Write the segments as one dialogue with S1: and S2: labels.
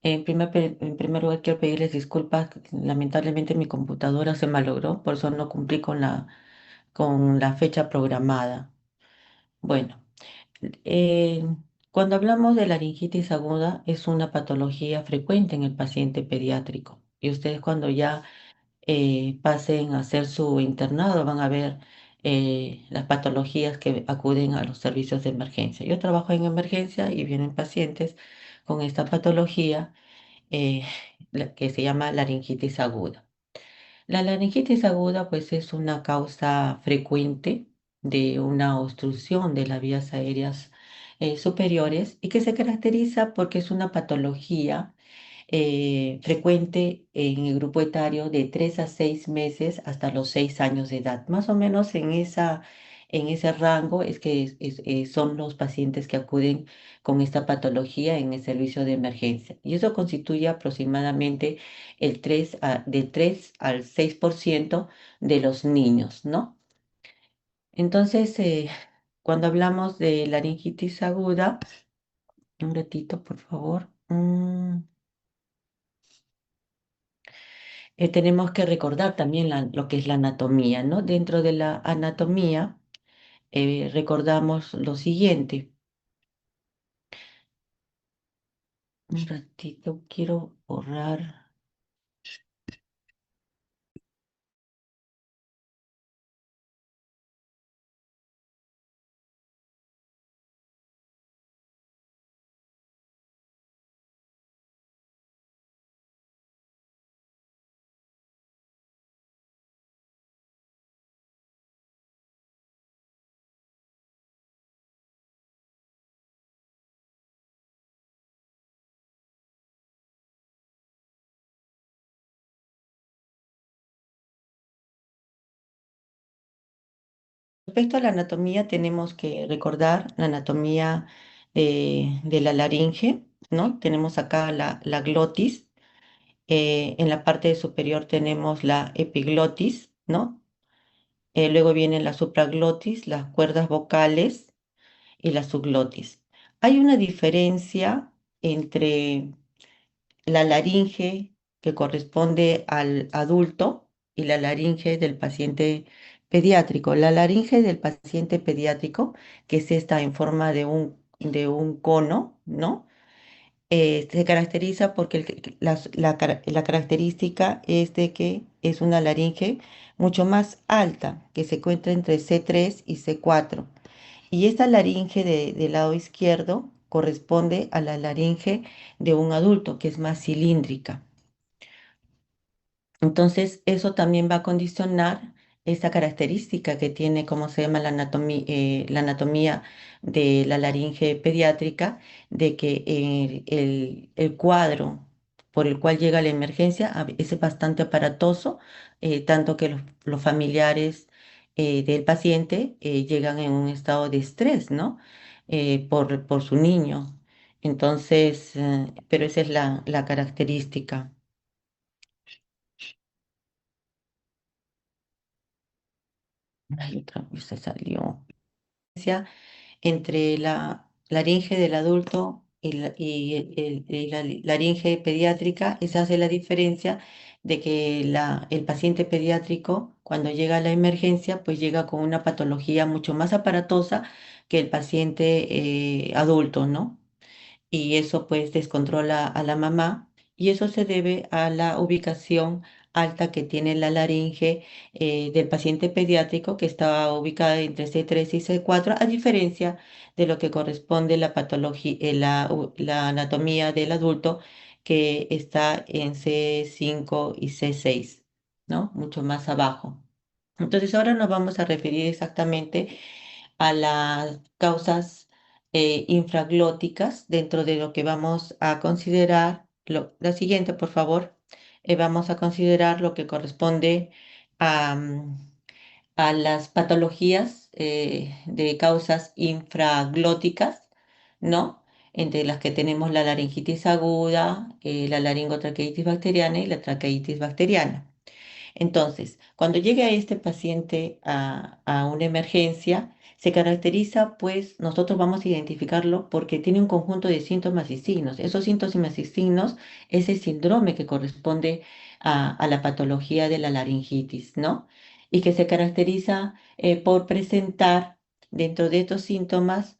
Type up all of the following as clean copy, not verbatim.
S1: En primer lugar, quiero pedirles disculpas. Lamentablemente mi computadora se malogró, por eso no cumplí con la fecha programada. Bueno, eh, cuando hablamos de laringitis aguda, es una patología frecuente en el paciente pediátrico. Y ustedes cuando ya pasen a hacer su internado van a ver las patologías que acuden a los servicios de emergencia. Yo trabajo en emergencia y vienen pacientes con esta patología eh, que se llama laringitis aguda. La laringitis aguda pues es una causa frecuente de una obstrucción de las vías aéreas superiores y que se caracteriza porque es una patología frecuente en el grupo etario de 3 a 6 meses hasta los 6 años de edad. Más o menos en ese rango es que son los pacientes que acuden con esta patología en el servicio de emergencia. Y eso constituye aproximadamente del 3 al 6% de los niños, ¿no? Entonces, cuando hablamos de laringitis aguda, un ratito, por favor. Tenemos que recordar también lo que es la anatomía, ¿no? Dentro de la anatomía recordamos lo siguiente. Un ratito, quiero borrar. Respecto a la anatomía, tenemos que recordar la anatomía de la laringe, ¿no? Tenemos acá la glotis. En la parte superior tenemos la epiglotis, ¿no? Luego viene la supraglotis, las cuerdas vocales y la subglotis. Hay una diferencia entre la laringe que corresponde al adulto y la laringe del paciente pediátrico. La laringe del paciente pediátrico, que es esta en forma de un cono, ¿no? Se caracteriza porque la característica es de que es una laringe mucho más alta, que se encuentra entre C3 y C4. Y esta laringe del lado izquierdo corresponde a la laringe de un adulto, que es más cilíndrica. Entonces, eso también va a condicionar esa característica que tiene, como se llama la anatomía de la laringe pediátrica, de que el cuadro por el cual llega la emergencia es bastante aparatoso, tanto que los familiares del paciente llegan en un estado de estrés, ¿no? Por su niño. Entonces, pero esa es la característica. Ay, otra vez se salió. Entre la laringe del adulto y la laringe pediátrica, esa hace la diferencia de que el paciente pediátrico, cuando llega a la emergencia, pues llega con una patología mucho más aparatosa que el paciente adulto, ¿no? Y eso pues descontrola a la mamá y eso se debe a la ubicación alta que tiene la laringe del paciente pediátrico que está ubicada entre C3 y C4, a diferencia de lo que corresponde la patología, la anatomía del adulto que está en C5 y C6, ¿no? Mucho más abajo. Entonces ahora nos vamos a referir exactamente a las causas infraglóticas dentro de lo que vamos a considerar. La siguiente, por favor. Vamos a considerar lo que corresponde a, a las patologías de causas infraglóticas, ¿no? Entre las que tenemos la laringitis aguda, la laringotraqueitis bacteriana y la traqueitis bacteriana. Entonces, cuando llegue a este paciente a una emergencia, Se caracteriza, pues, nosotros vamos a identificarlo porque tiene un conjunto de síntomas y signos. Esos síntomas y signos es el síndrome que corresponde a la patología de la laringitis, ¿no? Y que se caracteriza por presentar dentro de estos síntomas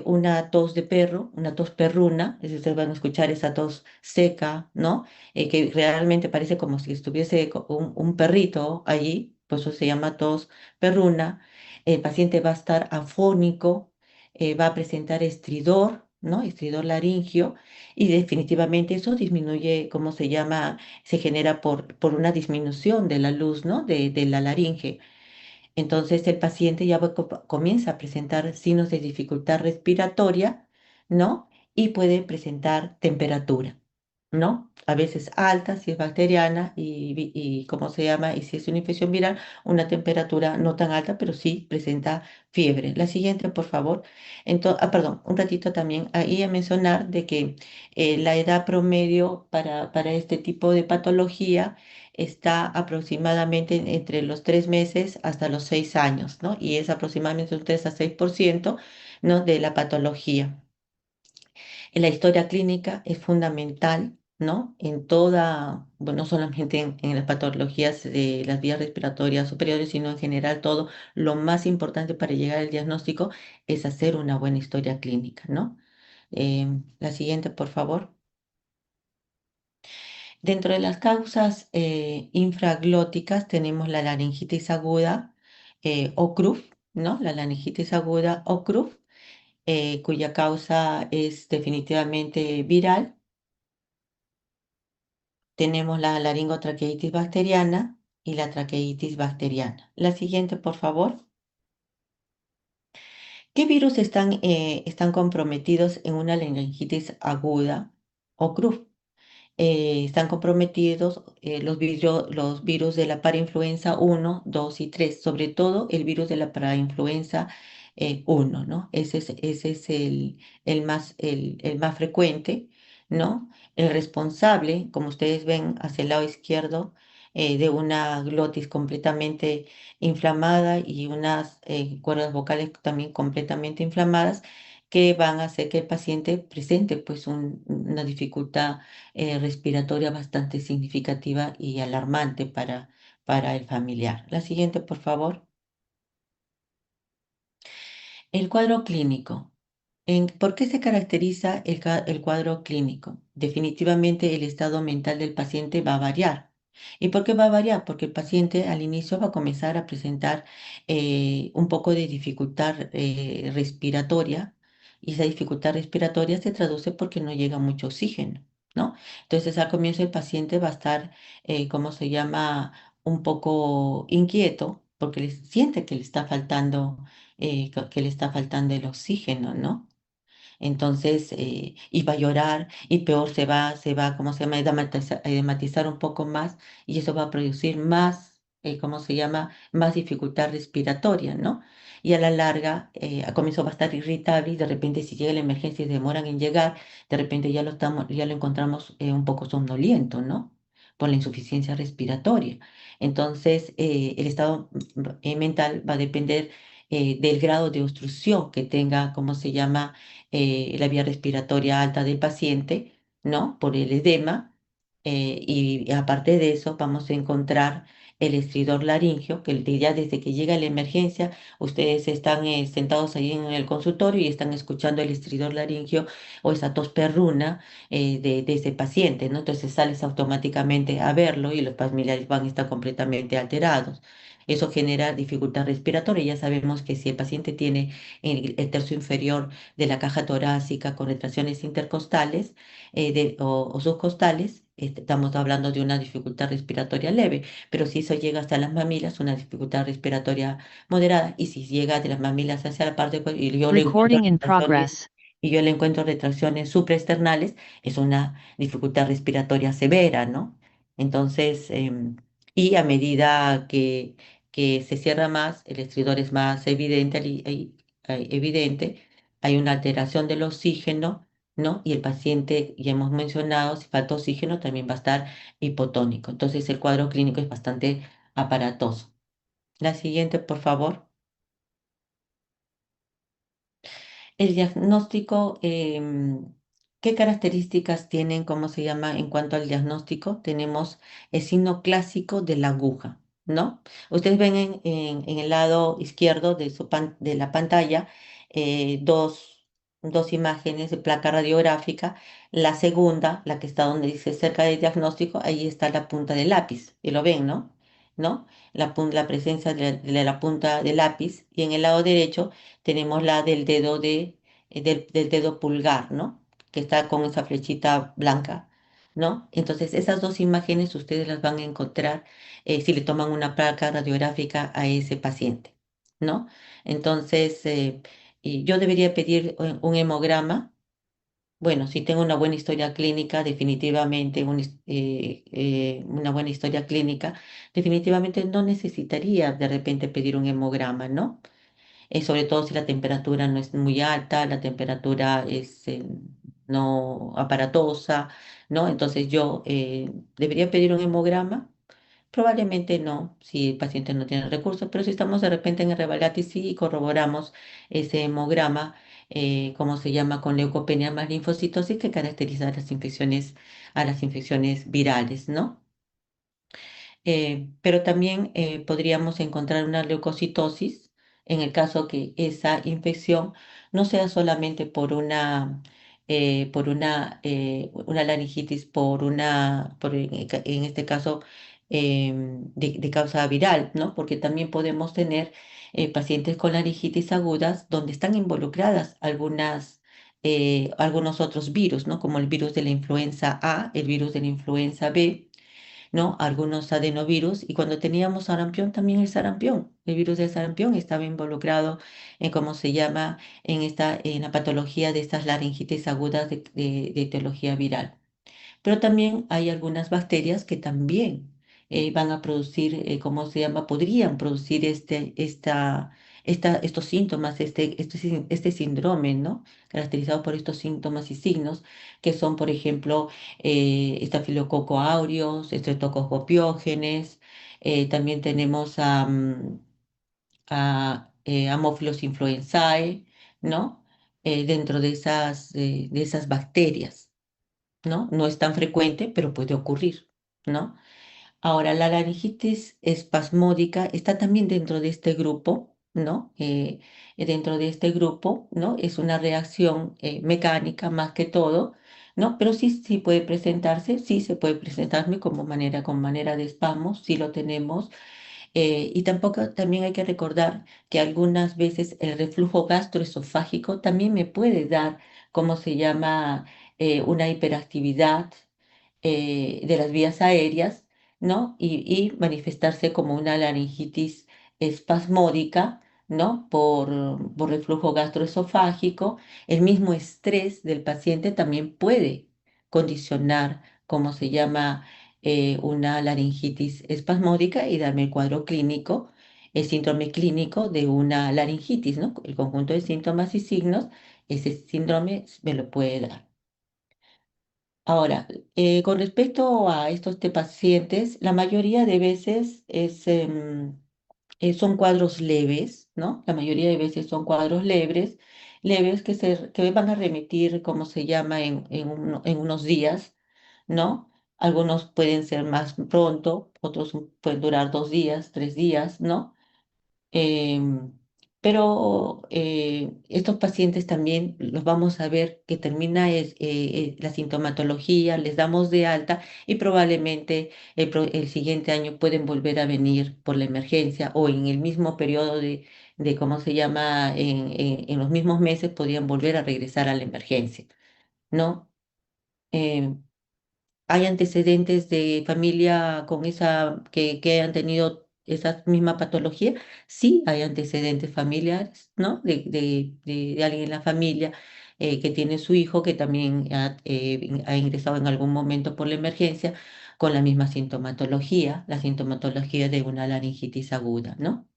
S1: una tos de perro, una tos perruna, es decir, ustedes van a escuchar esa tos seca, ¿no? Que realmente parece como si estuviese un perrito allí, pues eso se llama tos perruna. El paciente va a estar afónico, va a presentar estridor, ¿no? Estridor laringio, y definitivamente eso disminuye, ¿cómo se llama? Se genera por una disminución de la luz, ¿no? De la laringe. Entonces el paciente ya comienza a presentar signos de dificultad respiratoria, ¿no? Y puede presentar temperatura, ¿no? A veces alta si es bacteriana y ¿cómo se llama? Y si es una infección viral, una temperatura no tan alta, pero sí presenta fiebre. La siguiente, por favor. Entonces, perdón, un ratito también ahí a mencionar de que la edad promedio para este tipo de patología está aproximadamente entre los 3 meses hasta los 6 años, ¿no? Y es aproximadamente un 3 a 6%, ¿no? De la patología. En la historia clínica es fundamental, ¿no? En toda, bueno, no solamente en las patologías de las vías respiratorias superiores, sino en general todo, lo más importante para llegar al diagnóstico es hacer una buena historia clínica, ¿no? La siguiente, por favor. Dentro de las causas infraglóticas tenemos la laringitis aguda o CRUF, ¿no? La laringitis aguda o CRUF, cuya causa es definitivamente viral. Tenemos la laringotraqueitis bacteriana y la traqueitis bacteriana. La siguiente, por favor. ¿Qué virus están comprometidos en una laringitis aguda o CRUF? Están comprometidos los virus de la parainfluenza 1, 2 y 3, sobre todo el virus de la parainfluenza 1, ¿no? Ese es el más frecuente, ¿no? El responsable, como ustedes ven hacia el lado izquierdo, de una glotis completamente inflamada y unas cuerdas vocales también completamente inflamadas, que van a hacer que el paciente presente pues una dificultad respiratoria bastante significativa y alarmante para el familiar. La siguiente, por favor. El cuadro clínico. ¿Por qué se caracteriza el cuadro clínico? Definitivamente el estado mental del paciente va a variar. ¿Y por qué va a variar? Porque el paciente al inicio va a comenzar a presentar un poco de dificultad respiratoria y esa dificultad respiratoria se traduce porque no llega mucho oxígeno, ¿no? Entonces al comienzo el paciente va a estar, ¿cómo se llama? Un poco inquieto porque siente que le está faltando que le está faltando el oxígeno, ¿no? Entonces, y va a llorar y peor ¿cómo se llama? Edematizar un poco más y eso va a producir más, ¿cómo se llama? Más dificultad respiratoria, ¿no? Y a la larga, al comienzo va a estar irritable y de repente si llega la emergencia y demoran en llegar, de repente ya lo encontramos un poco somnoliento, ¿no? Por la insuficiencia respiratoria. Entonces, el estado mental va a depender del grado de obstrucción que tenga, ¿cómo se llama? La vía respiratoria alta del paciente, ¿no? Por el edema. Y aparte de eso, vamos a encontrar el estridor laringio, ya desde que llega la emergencia, ustedes están sentados ahí en el consultorio y están escuchando el estridor laringio o esa tos perruna de ese paciente, ¿no? Entonces sales automáticamente a verlo y los familiares van a estar completamente alterados. Eso genera dificultad respiratoria. Ya sabemos que si el paciente tiene el tercio inferior de la caja torácica con retracciones intercostales o subcostales, estamos hablando de una dificultad respiratoria leve, pero si eso llega hasta las mamilas, una dificultad respiratoria moderada, y si llega de las mamilas hacia la parte del cuello,
S2: Recording in progress.
S1: y yo le encuentro retracciones supraesternales, es una dificultad respiratoria severa, ¿no? Entonces, y a medida que se cierra más, el estridor es más evidente, evidente, hay una alteración del oxígeno, ¿no? Y el paciente, ya hemos mencionado, si falta oxígeno, también va a estar hipotónico. Entonces el cuadro clínico es bastante aparatoso. La siguiente, por favor. El diagnóstico, ¿qué características tienen, cómo se llama en cuanto al diagnóstico? Tenemos el signo clásico de la aguja, ¿no? Ustedes ven en el lado izquierdo de, de la pantalla dos imágenes de placa radiográfica. La segunda, la que está donde dice cerca del diagnóstico, ahí está la punta del lápiz, y lo ven, ¿no? ¿No? La presencia de la punta del lápiz, y en el lado derecho tenemos la del dedo del dedo pulgar, ¿no? Que está con esa flechita blanca, ¿no? Entonces, esas dos imágenes ustedes las van a encontrar si le toman una placa radiográfica a ese paciente, ¿no? Entonces, y yo debería pedir un hemograma. Bueno, si tengo una buena historia clínica, definitivamente una buena historia clínica, definitivamente no necesitaría de repente pedir un hemograma, ¿no? Sobre todo si la temperatura no es muy alta, la temperatura es no aparatosa, ¿no? Entonces yo debería pedir un hemograma. Probablemente no, si el paciente no tiene recursos, pero si estamos de repente en el Revalitis sí y corroboramos ese hemograma, ¿cómo se llama? Con leucopenia más linfocitosis que caracteriza a las infecciones virales, ¿no? Pero también podríamos encontrar una leucocitosis en el caso que esa infección no sea solamente una laringitis, en este caso, de causa viral, ¿no? Porque también podemos tener pacientes con laringitis agudas donde están involucradas algunos otros virus, ¿no? Como el virus de la influenza A, el virus de la influenza B, ¿no? Algunos adenovirus, y cuando teníamos sarampión, también el sarampión. El virus del sarampión estaba involucrado en, ¿cómo se llama?, en la patología de estas laringitis agudas de etiología viral. Pero también hay algunas bacterias que también van a producir, ¿cómo se llama? Podrían producir estos síntomas, este síndrome, ¿no? Caracterizado por estos síntomas y signos, que son, por ejemplo, estafilococo aureus, estreptococcus piógenes. También tenemos a Haemophilus influenzae, ¿no? Dentro de esas bacterias, ¿no? No es tan frecuente, pero puede ocurrir, ¿no? Ahora, la laringitis espasmódica está también dentro de este grupo, ¿no? Dentro de este grupo, ¿no? Es una reacción mecánica más que todo, ¿no? Pero sí, sí puede presentarse, sí se puede presentarme con manera de espasmos, sí lo tenemos. Y tampoco, también hay que recordar que algunas veces el reflujo gastroesofágico también me puede dar, ¿cómo se llama?, una hiperactividad de las vías aéreas, ¿no? Y manifestarse como una laringitis espasmódica, ¿no? Por reflujo gastroesofágico. El mismo estrés del paciente también puede condicionar, ¿cómo se llama?, una laringitis espasmódica y darme el cuadro clínico, el síndrome clínico de una laringitis, ¿no? El conjunto de síntomas y signos, ese síndrome me lo puede dar. Ahora, con respecto a estos pacientes, la mayoría de veces son cuadros leves, ¿no? La mayoría de veces son cuadros leves que van a remitir, como se llama, en unos días, ¿no? Algunos pueden ser más pronto, otros pueden durar 2 días, 3 días, ¿no? Em, pero estos pacientes también los vamos a ver que termina la sintomatología, les damos de alta y probablemente el siguiente año pueden volver a venir por la emergencia o en el mismo periodo ¿cómo se llama? En los mismos meses podrían volver a regresar a la emergencia, ¿no? Em, ¿Hay antecedentes de familia con que han tenido esa misma patología? Sí, hay antecedentes familiares, ¿no? De alguien en la familia que tiene su hijo que también ha ingresado en algún momento por la emergencia con la misma sintomatología, la sintomatología de una laringitis aguda, ¿no?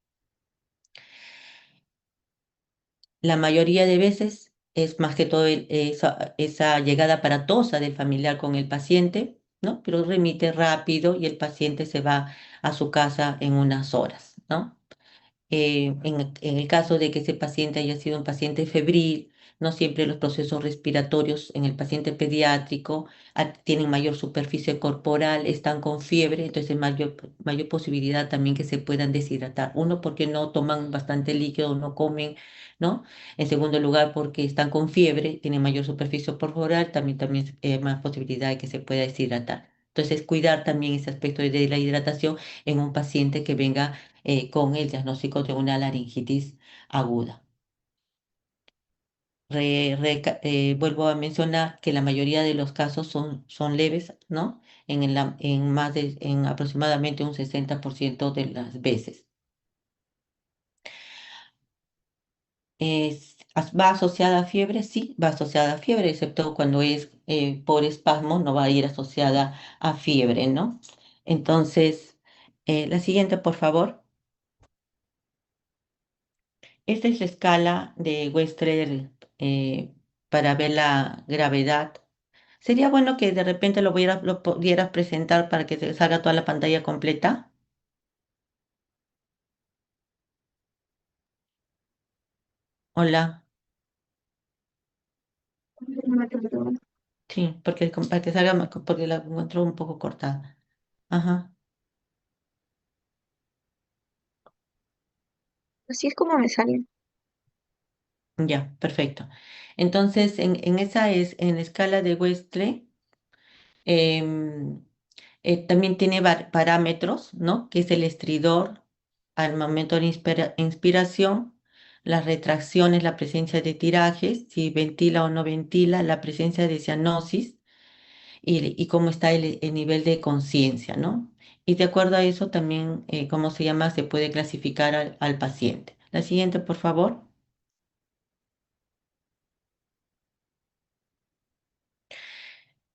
S1: La mayoría de veces es más que todo esa llegada aparatosa del familiar con el paciente, ¿no? Pero remite rápido y el paciente se va a su casa en unas horas, ¿no? En el caso de que ese paciente haya sido un paciente febril, No siempre los procesos respiratorios en el paciente pediátrico tienen mayor superficie corporal, están con fiebre, entonces mayor posibilidad también que se puedan deshidratar. Uno, porque no toman bastante líquido, no comen, ¿no? En segundo lugar, porque están con fiebre, tienen mayor superficie corporal, también más posibilidad de que se pueda deshidratar. Entonces, cuidar también ese aspecto de la hidratación en un paciente que venga con el diagnóstico de una laringitis aguda. Vuelvo a mencionar que la mayoría de los casos son leves, ¿no? En aproximadamente un 60% de las veces. ¿Va asociada a fiebre? Sí, va asociada a fiebre, excepto cuando es por espasmo, no va a ir asociada a fiebre, ¿no? Entonces, la siguiente, por favor. Esta es la escala de Wechsler para ver la gravedad. Sería bueno que de repente lo pudieras presentar para que te salga toda la pantalla completa. Hola. Sí, porque para que salga porque la encuentro un poco cortada. Ajá,
S3: Así es como me sale.
S1: ya, perfecto. Entonces, en la escala de Wechsler, em, también tiene parámetros, ¿no? Que es el estridor al momento de la inspiración, las retracciones, la presencia de tirajes, si ventila o no ventila, la presencia de cianosis y cómo está el nivel de conciencia, ¿no? Y de acuerdo a eso también, ¿cómo se llama? Se puede clasificar al paciente. La siguiente, por favor.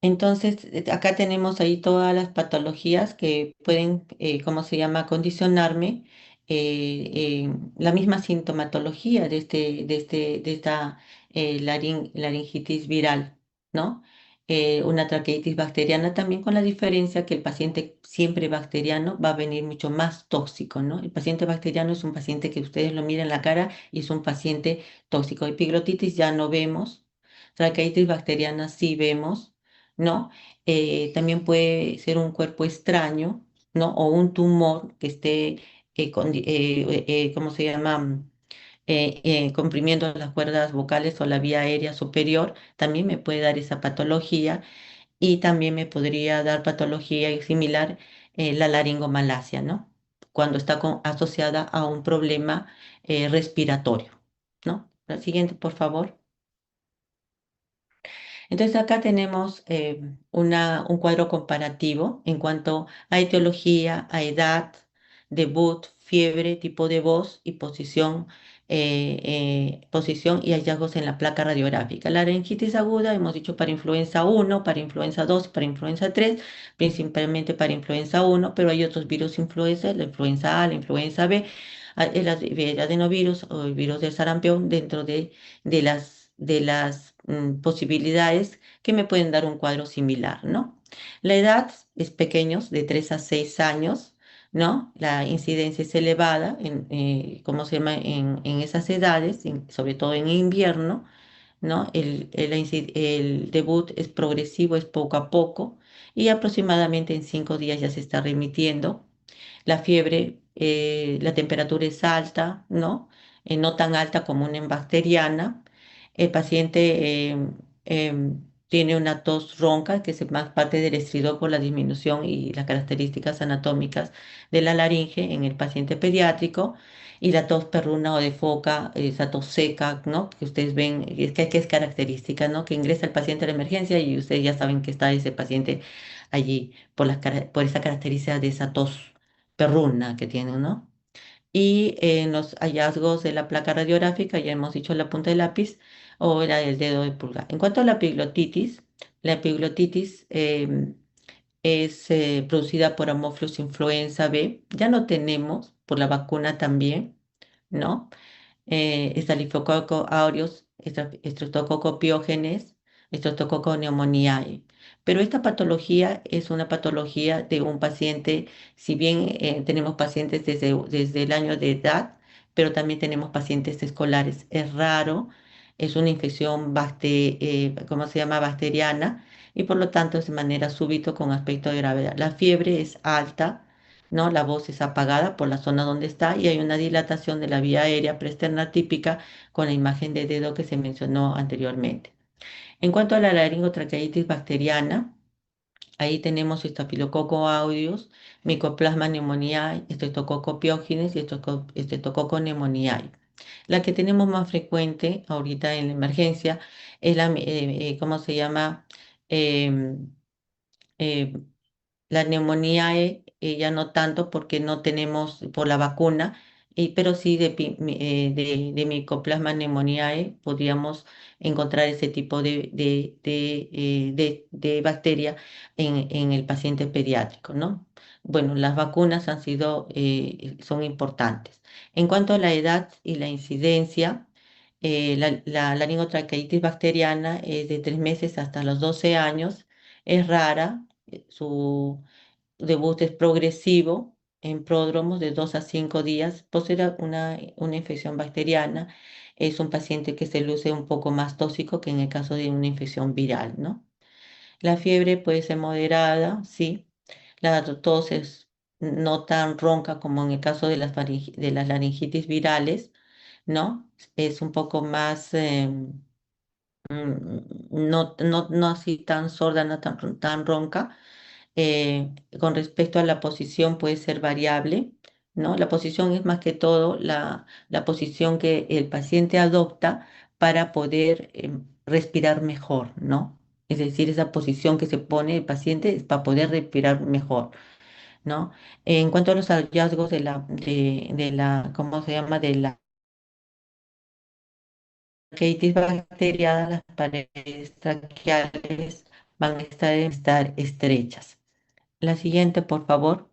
S1: Entonces, acá tenemos ahí todas las patologías que pueden, ¿cómo se llama?, condicionarme la misma sintomatología de esta laringitis viral, ¿no? Una traqueitis bacteriana también con la diferencia que el paciente siempre bacteriano va a venir mucho más tóxico, ¿no? El paciente bacteriano es un paciente que ustedes lo miran en la cara y es un paciente tóxico. Epiglotitis ya no vemos, traqueitis bacteriana sí vemos, ¿no? También puede ser un cuerpo extraño, ¿no? O un tumor que esté, ¿cómo se llama? Comprimiendo las cuerdas vocales o la vía aérea superior, también me puede dar esa patología y también me podría dar patología similar, la laringomalacia, ¿no? Cuando está asociada a un problema respiratorio, ¿no? La siguiente, por favor. Entonces acá tenemos un cuadro comparativo en cuanto a etiología, a edad, debut, fiebre, tipo de voz y posición y hallazgos en la placa radiográfica. La laringitis aguda, hemos dicho para influenza 1, para influenza 2, para influenza 3, principalmente para influenza 1, pero hay otros virus influenza, la influenza A, la influenza B, el adenovirus o el virus del sarampión dentro de las posibilidades que me pueden dar un cuadro similar, ¿no? La edad es pequeños, de 3 a 6 años, ¿no? La incidencia es elevada, ¿cómo se llama? En esas edades, sobre todo en invierno, ¿no? El debut es progresivo, es poco a poco, y aproximadamente en 5 días ya se está remitiendo. La fiebre, la temperatura es alta, ¿no? No tan alta como una bacteriana. El paciente tiene una tos ronca, que es más parte del estridor por la disminución y las características anatómicas de la laringe en el paciente pediátrico. Y la tos perruna o de foca, esa tos seca, ¿no? Que ustedes ven, que es característica, ¿no? Que ingresa el paciente a la emergencia y ustedes ya saben que está ese paciente allí por esa característica de esa tos perruna que tienen, ¿no? Y en los hallazgos de la placa radiográfica, ya hemos dicho la punta del lápiz o la del dedo de pulgar. En cuanto a la epiglotitis es producida por Haemophilus influenza B. Ya no tenemos por la vacuna también, ¿no? Staphylococcus aureus, Streptococcus pyogenes, Streptococcus pneumoniae. Pero esta patología es una patología de un paciente, si bien tenemos pacientes desde el año de edad, pero también tenemos pacientes escolares. Es raro, es una infección ¿cómo se llama? Bacteriana y por lo tanto es de manera súbito con aspecto de gravedad. La fiebre es alta, ¿no? La voz es apagada por la zona donde está y hay una dilatación de la vía aérea preexterna típica con la imagen de dedo que se mencionó anteriormente. En cuanto a la laringotraqueitis bacteriana, ahí tenemos Staphylococcus aureus, Mycoplasma pneumoniae, Streptococcus pyogenes y Streptococcus pneumoniae. La que tenemos más frecuente ahorita en la emergencia es ¿cómo se llama? Em, eh, la neumonía ya no tanto porque no tenemos por la vacuna, pero sí de Mycoplasma pneumoniae podríamos encontrar ese tipo de bacteria en el paciente pediátrico, ¿no? Bueno, las vacunas son importantes. En cuanto a la edad y la incidencia, la laringotraqueitis bacteriana es de 3 meses hasta los 12 años, es rara, su debut es progresivo en pródromos de 2 a 5 días. Posee una infección bacteriana. Es un paciente que se luce un poco más tóxico que en el caso de una infección viral, ¿no? La fiebre puede ser moderada, sí. La tos es no tan ronca como en el caso de de las laringitis virales, ¿no? Es un poco más, no así tan sorda, no tan ronca. Con respecto a la posición puede ser variable, ¿no? La posición es más que todo la posición que el paciente adopta para poder respirar mejor, ¿no? Es decir, esa posición que se pone el paciente es para poder respirar mejor, ¿no? En cuanto a los hallazgos ¿cómo se llama? De la bronquitis bacteriana, las paredes traqueales van a estar estrechas. La siguiente, por favor.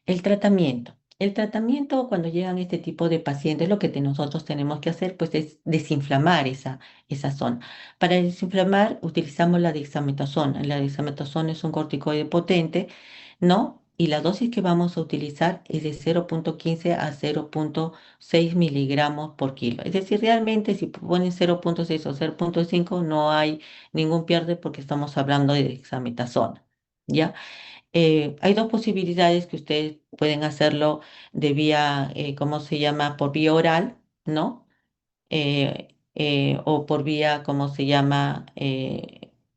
S1: El tratamiento. El tratamiento cuando llegan este tipo de pacientes, lo que nosotros tenemos que hacer pues es desinflamar esa zona. Para desinflamar utilizamos la dexametasona. La dexametasona es un corticoide potente, ¿no? Y la dosis que vamos a utilizar es de 0,15 a 0,6 miligramos por kilo. Es decir, realmente si ponen 0,6 o 0,5 no hay ningún pierde porque estamos hablando de dexametasona. ¿Ya? Hay dos posibilidades que ustedes pueden hacerlo de vía, ¿cómo se llama? Por vía oral, ¿no? O por vía, ¿cómo se llama?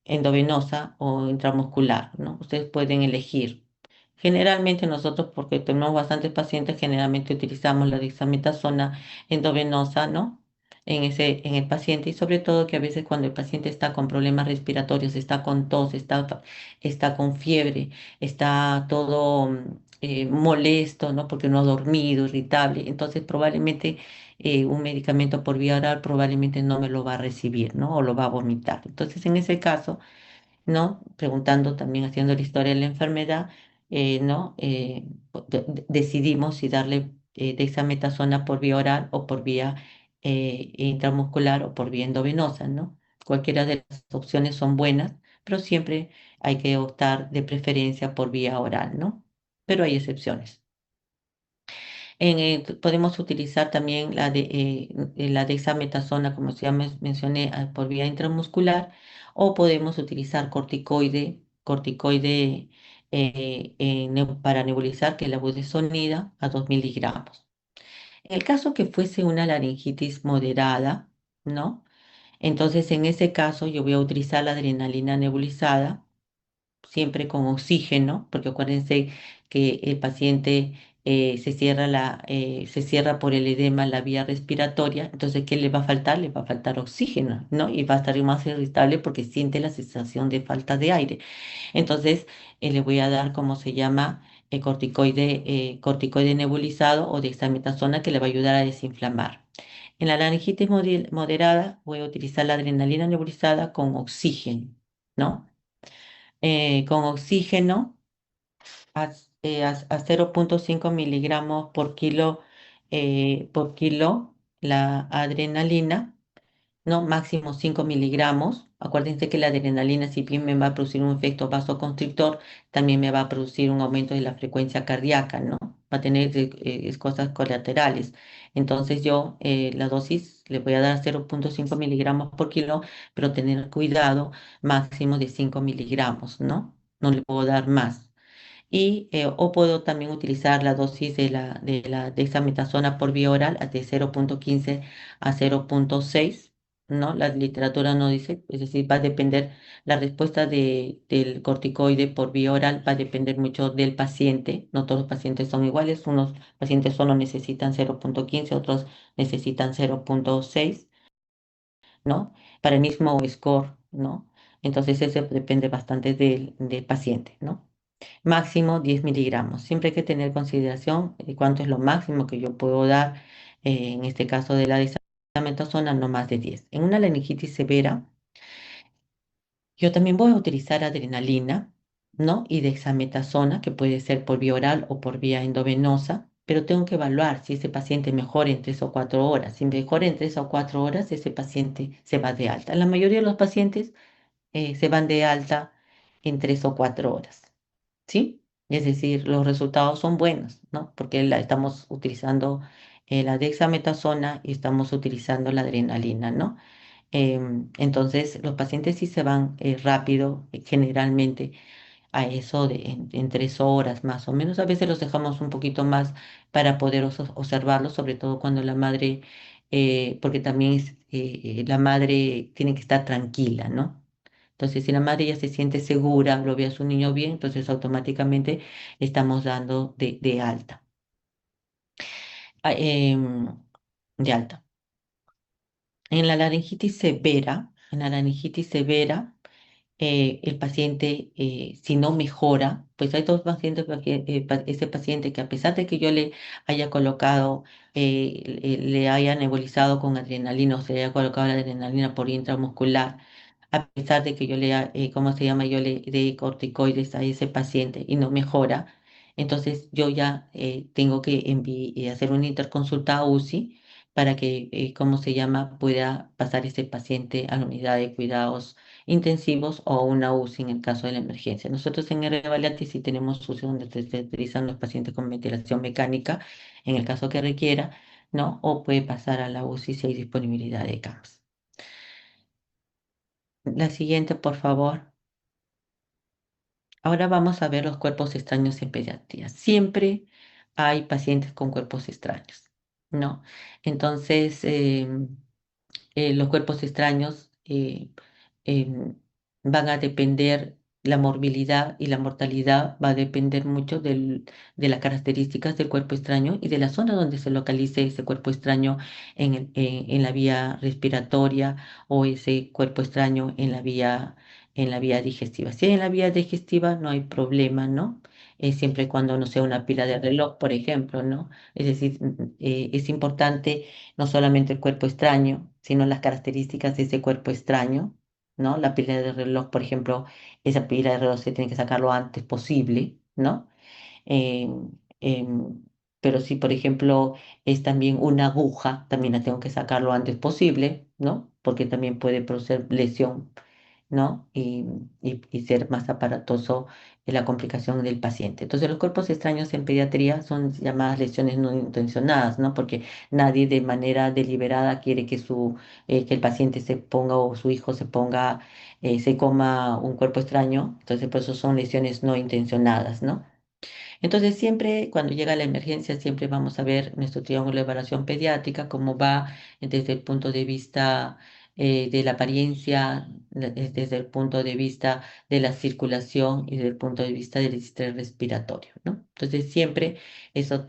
S1: Endovenosa o intramuscular, ¿no? Ustedes pueden elegir. Generalmente nosotros, porque tenemos bastantes pacientes, generalmente utilizamos la dexametasona endovenosa, ¿no? En el paciente y sobre todo que a veces cuando el paciente está con problemas respiratorios, está con tos, está con fiebre, está todo molesto, ¿no? Porque no ha dormido, irritable, entonces probablemente un medicamento por vía oral probablemente no me lo va a recibir, ¿no? O lo va a vomitar. Entonces, en ese caso, ¿no? Preguntando también, haciendo la historia de la enfermedad, ¿no? Decidimos si darle dexametasona por vía oral o por vía intramuscular o por vía endovenosa, ¿no? Cualquiera de las opciones son buenas, pero siempre hay que optar de preferencia por vía oral, ¿no? Pero hay excepciones. Podemos utilizar también la dexametasona, como ya mencioné, por vía intramuscular, o podemos utilizar corticoide para nebulizar, que es la budesonida, a 2 miligramos. En el caso que fuese una laringitis moderada, ¿no? Entonces, en ese caso, yo voy a utilizar la adrenalina nebulizada siempre con oxígeno, porque acuérdense que el paciente se cierra por el edema la vía respiratoria, entonces, ¿qué le va a faltar? Le va a faltar oxígeno, ¿no? Y va a estar más irritable porque siente la sensación de falta de aire. Entonces, le voy a dar, ¿cómo se llama? Corticoide nebulizado o dexametasona que le va a ayudar a desinflamar. En la laringitis moderada voy a utilizar la adrenalina nebulizada con oxígeno, ¿no? Con oxígeno a 0,5 miligramos por kilo la adrenalina, ¿no? Máximo 5 miligramos. Acuérdense que la adrenalina, si bien me va a producir un efecto vasoconstrictor, también me va a producir un aumento de la frecuencia cardíaca, ¿no? va a tener cosas colaterales. Entonces yo la dosis le voy a dar 0,5 miligramos por kilo, pero tener cuidado, máximo de 5 miligramos, ¿no? No le puedo dar más. O puedo también utilizar la dosis de la dexametasona por vía oral de 0,15 a 0,6, ¿no? La literatura no dice, es decir, va a depender, la respuesta del corticoide por vía oral va a depender mucho del paciente, no todos los pacientes son iguales, unos pacientes solo necesitan 0,15, otros necesitan 0,6, ¿no? Para el mismo score, ¿no? Entonces eso depende bastante del paciente, ¿no? Máximo 10 miligramos. Siempre hay que tener consideración de cuánto es lo máximo que yo puedo dar, en este caso de la dexametasona, no más de 10. En una laringitis severa, yo también voy a utilizar adrenalina, ¿no? Y dexametasona, que puede ser por vía oral o por vía endovenosa, pero tengo que evaluar si ese paciente mejora en 3 o 4 horas. Si mejora en 3 o 4 horas, ese paciente se va de alta. La mayoría de los pacientes se van de alta en 3 o 4 horas. ¿Sí? Es decir, los resultados son buenos, ¿no? Porque estamos utilizando la dexametasona y estamos utilizando la adrenalina, ¿no? Entonces, los pacientes sí se van rápido, generalmente a eso en 3 horas más o menos. A veces los dejamos un poquito más para poder observarlos, sobre todo cuando la madre, porque también la madre tiene que estar tranquila, ¿no? Entonces, si la madre ya se siente segura, lo ve a su niño bien, entonces automáticamente estamos dando de alta. Ah, de alta. En la laringitis severa, el paciente, si no mejora, pues hay dos pacientes, ese paciente que a pesar de que yo le haya colocado, le haya nebulizado con adrenalina o se le haya colocado la adrenalina por intramuscular, a pesar de que yo ¿cómo se llama? Yo le dé corticoides a ese paciente y no mejora, entonces yo ya tengo que hacer una interconsulta a UCI para que, ¿cómo se llama?, pueda pasar ese paciente a la unidad de cuidados intensivos o una UCI en el caso de la emergencia. Nosotros en R. Valiati sí tenemos UCI donde se utilizan los pacientes con ventilación mecánica en el caso que requiera, ¿no? O puede pasar a la UCI si hay disponibilidad de CAMS. La siguiente, por favor. Ahora vamos a ver los cuerpos extraños en pediatría. Siempre hay pacientes con cuerpos extraños, ¿no? Entonces, los cuerpos extraños em, van a depender, la morbilidad y la mortalidad va a depender mucho de las características del cuerpo extraño y de la zona donde se localice ese cuerpo extraño en la vía respiratoria o ese cuerpo extraño en la vía digestiva. Si en la vía digestiva no hay problema, ¿no? Siempre y cuando no sea una pila de reloj, por ejemplo, ¿no? Es decir, es importante no solamente el cuerpo extraño, sino las características de ese cuerpo extraño, ¿no? La pila de reloj, por ejemplo, esa pila de reloj se tiene que sacar lo antes posible, ¿no? Em, em, pero si, por ejemplo, es también una aguja, también la tengo que sacar lo antes posible, ¿no? Porque también puede producir lesión, ¿no? Y ser más aparatoso en la complicación del paciente. Entonces, los cuerpos extraños en pediatría son llamadas lesiones no intencionadas, ¿no? Porque nadie de manera deliberada quiere que el paciente se ponga o su hijo se coma un cuerpo extraño. Entonces, por eso son lesiones no intencionadas, ¿no? Entonces, siempre cuando llega la emergencia, siempre vamos a ver nuestro triángulo de evaluación pediátrica, cómo va desde el punto de vista de la apariencia, desde el punto de vista de la circulación y desde el punto de vista del estrés respiratorio, ¿no? Entonces, siempre eso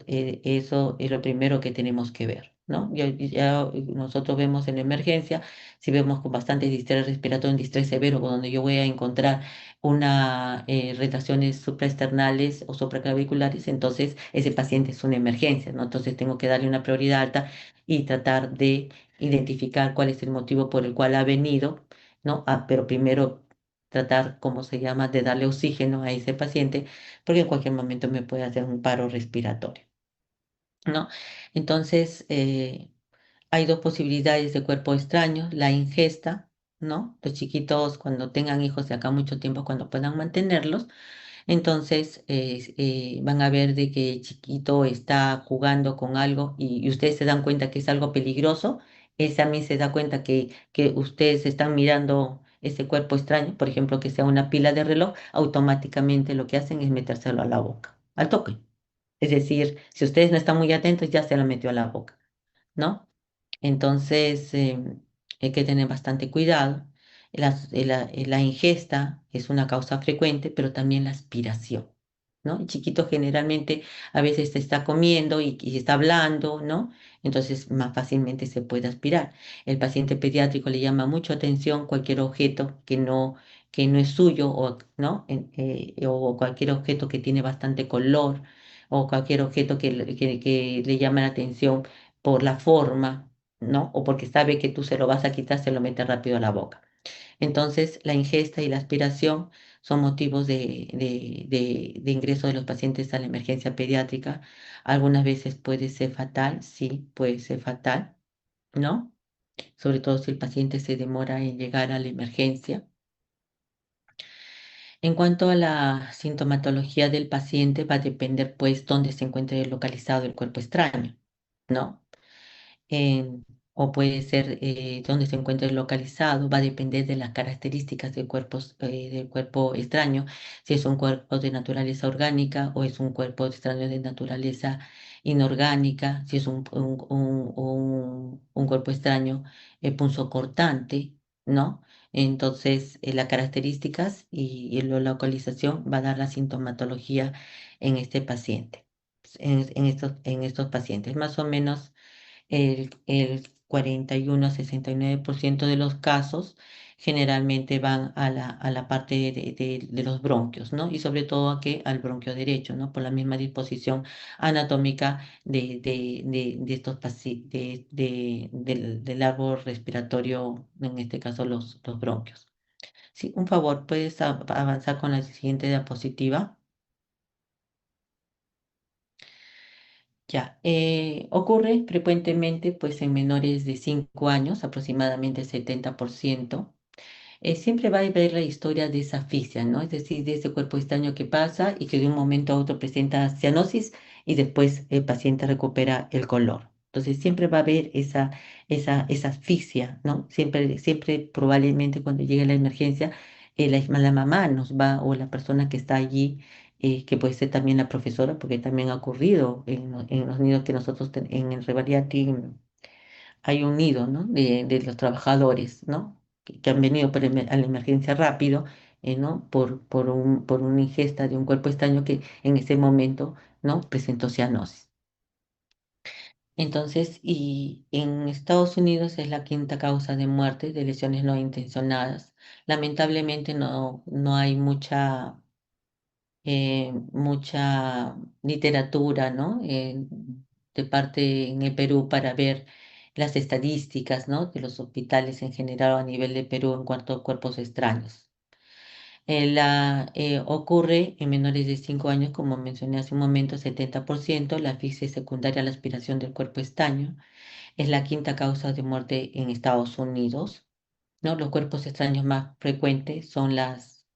S1: es lo primero que tenemos que ver, ¿no? Ya nosotros vemos en la emergencia, si vemos con bastante distrés respiratorio, un distrés severo, donde yo voy a encontrar retracciones supraesternales o supraclaviculares, entonces ese paciente es una emergencia, ¿no? Entonces tengo que darle una prioridad alta y tratar de identificar cuál es el motivo por el cual ha venido, ¿no? Pero primero tratar, ¿cómo se llama?, de darle oxígeno a ese paciente, porque en cualquier momento me puede hacer un paro respiratorio, ¿no? Entonces, hay dos posibilidades de cuerpo extraño, la ingesta, ¿no? Los chiquitos cuando tengan hijos de acá mucho tiempo, cuando puedan mantenerlos, Entonces van a ver de que el chiquito está jugando con algo y ustedes se dan cuenta que es algo peligroso. Ese también se da cuenta que ustedes están mirando ese cuerpo extraño, por ejemplo, que sea una pila de reloj, automáticamente lo que hacen es metérselo a la boca, al toque. Es decir, si ustedes no están muy atentos, ya se lo metió a la boca, ¿no? Entonces, hay que tener bastante cuidado. La ingesta es una causa frecuente, pero también la aspiración, ¿no? El chiquito generalmente a veces está comiendo y está hablando, ¿no? Entonces, más fácilmente se puede aspirar. El paciente pediátrico le llama mucho atención cualquier objeto que no es suyo, o, ¿no? O cualquier objeto que tiene bastante color, o cualquier objeto que le llama la atención por la forma, ¿no? O porque sabe que tú se lo vas a quitar, se lo mete rápido a la boca. Entonces, la ingesta y la aspiración son motivos de ingreso de los pacientes a la emergencia pediátrica. Algunas veces puede ser fatal, sí, puede ser fatal, ¿no? Sobre todo si el paciente se demora en llegar a la emergencia. En cuanto a la sintomatología del paciente, va a depender, pues, dónde se encuentre localizado el cuerpo extraño, ¿no? en- o puede ser donde se encuentre localizado, va a depender de las características del cuerpo extraño, si es un cuerpo de naturaleza orgánica o es un cuerpo extraño de naturaleza inorgánica, si es un cuerpo extraño punzocortante, ¿no? Entonces, las características y la localización va a dar la sintomatología en este paciente, en estos pacientes. Más o menos el 41 a 69% de los casos generalmente van a la parte de los bronquios, ¿no? Y sobre todo aquí al bronquio derecho, ¿no? Por la misma disposición anatómica de estos del árbol respiratorio, en este caso los bronquios. Sí, un favor, ¿puedes avanzar con la siguiente diapositiva? Ya, ocurre frecuentemente pues en menores de 5 años, aproximadamente el 70%. Siempre va a haber la historia de esa asfixia, ¿no? Es decir, de ese cuerpo extraño que pasa y que de un momento a otro presenta cianosis y después el paciente recupera el color. Entonces siempre va a haber esa asfixia, ¿no? Siempre probablemente cuando llegue la emergencia, la mamá nos va o la persona que está allí, que puede ser también la profesora, porque también ha ocurrido en los nidos que nosotros en el Revaliati hay un nido, ¿no? De los trabajadores, ¿no? Que han venido a la emergencia rápido, ¿no? Por una ingesta de un cuerpo extraño que en ese momento, ¿no? Presentó cianosis. Entonces, y en Estados Unidos es la quinta causa de muerte de lesiones no intencionadas. Lamentablemente no hay mucha literatura, ¿no? De parte en el Perú para ver las estadísticas, ¿no? De los hospitales en general a nivel de Perú en cuanto a cuerpos extraños. Ocurre en menores de 5 años, como mencioné hace un momento, 70%. La asfixia secundaria a la aspiración del cuerpo extraño es la quinta causa de muerte en Estados Unidos, ¿no? Los cuerpos extraños más frecuentes son las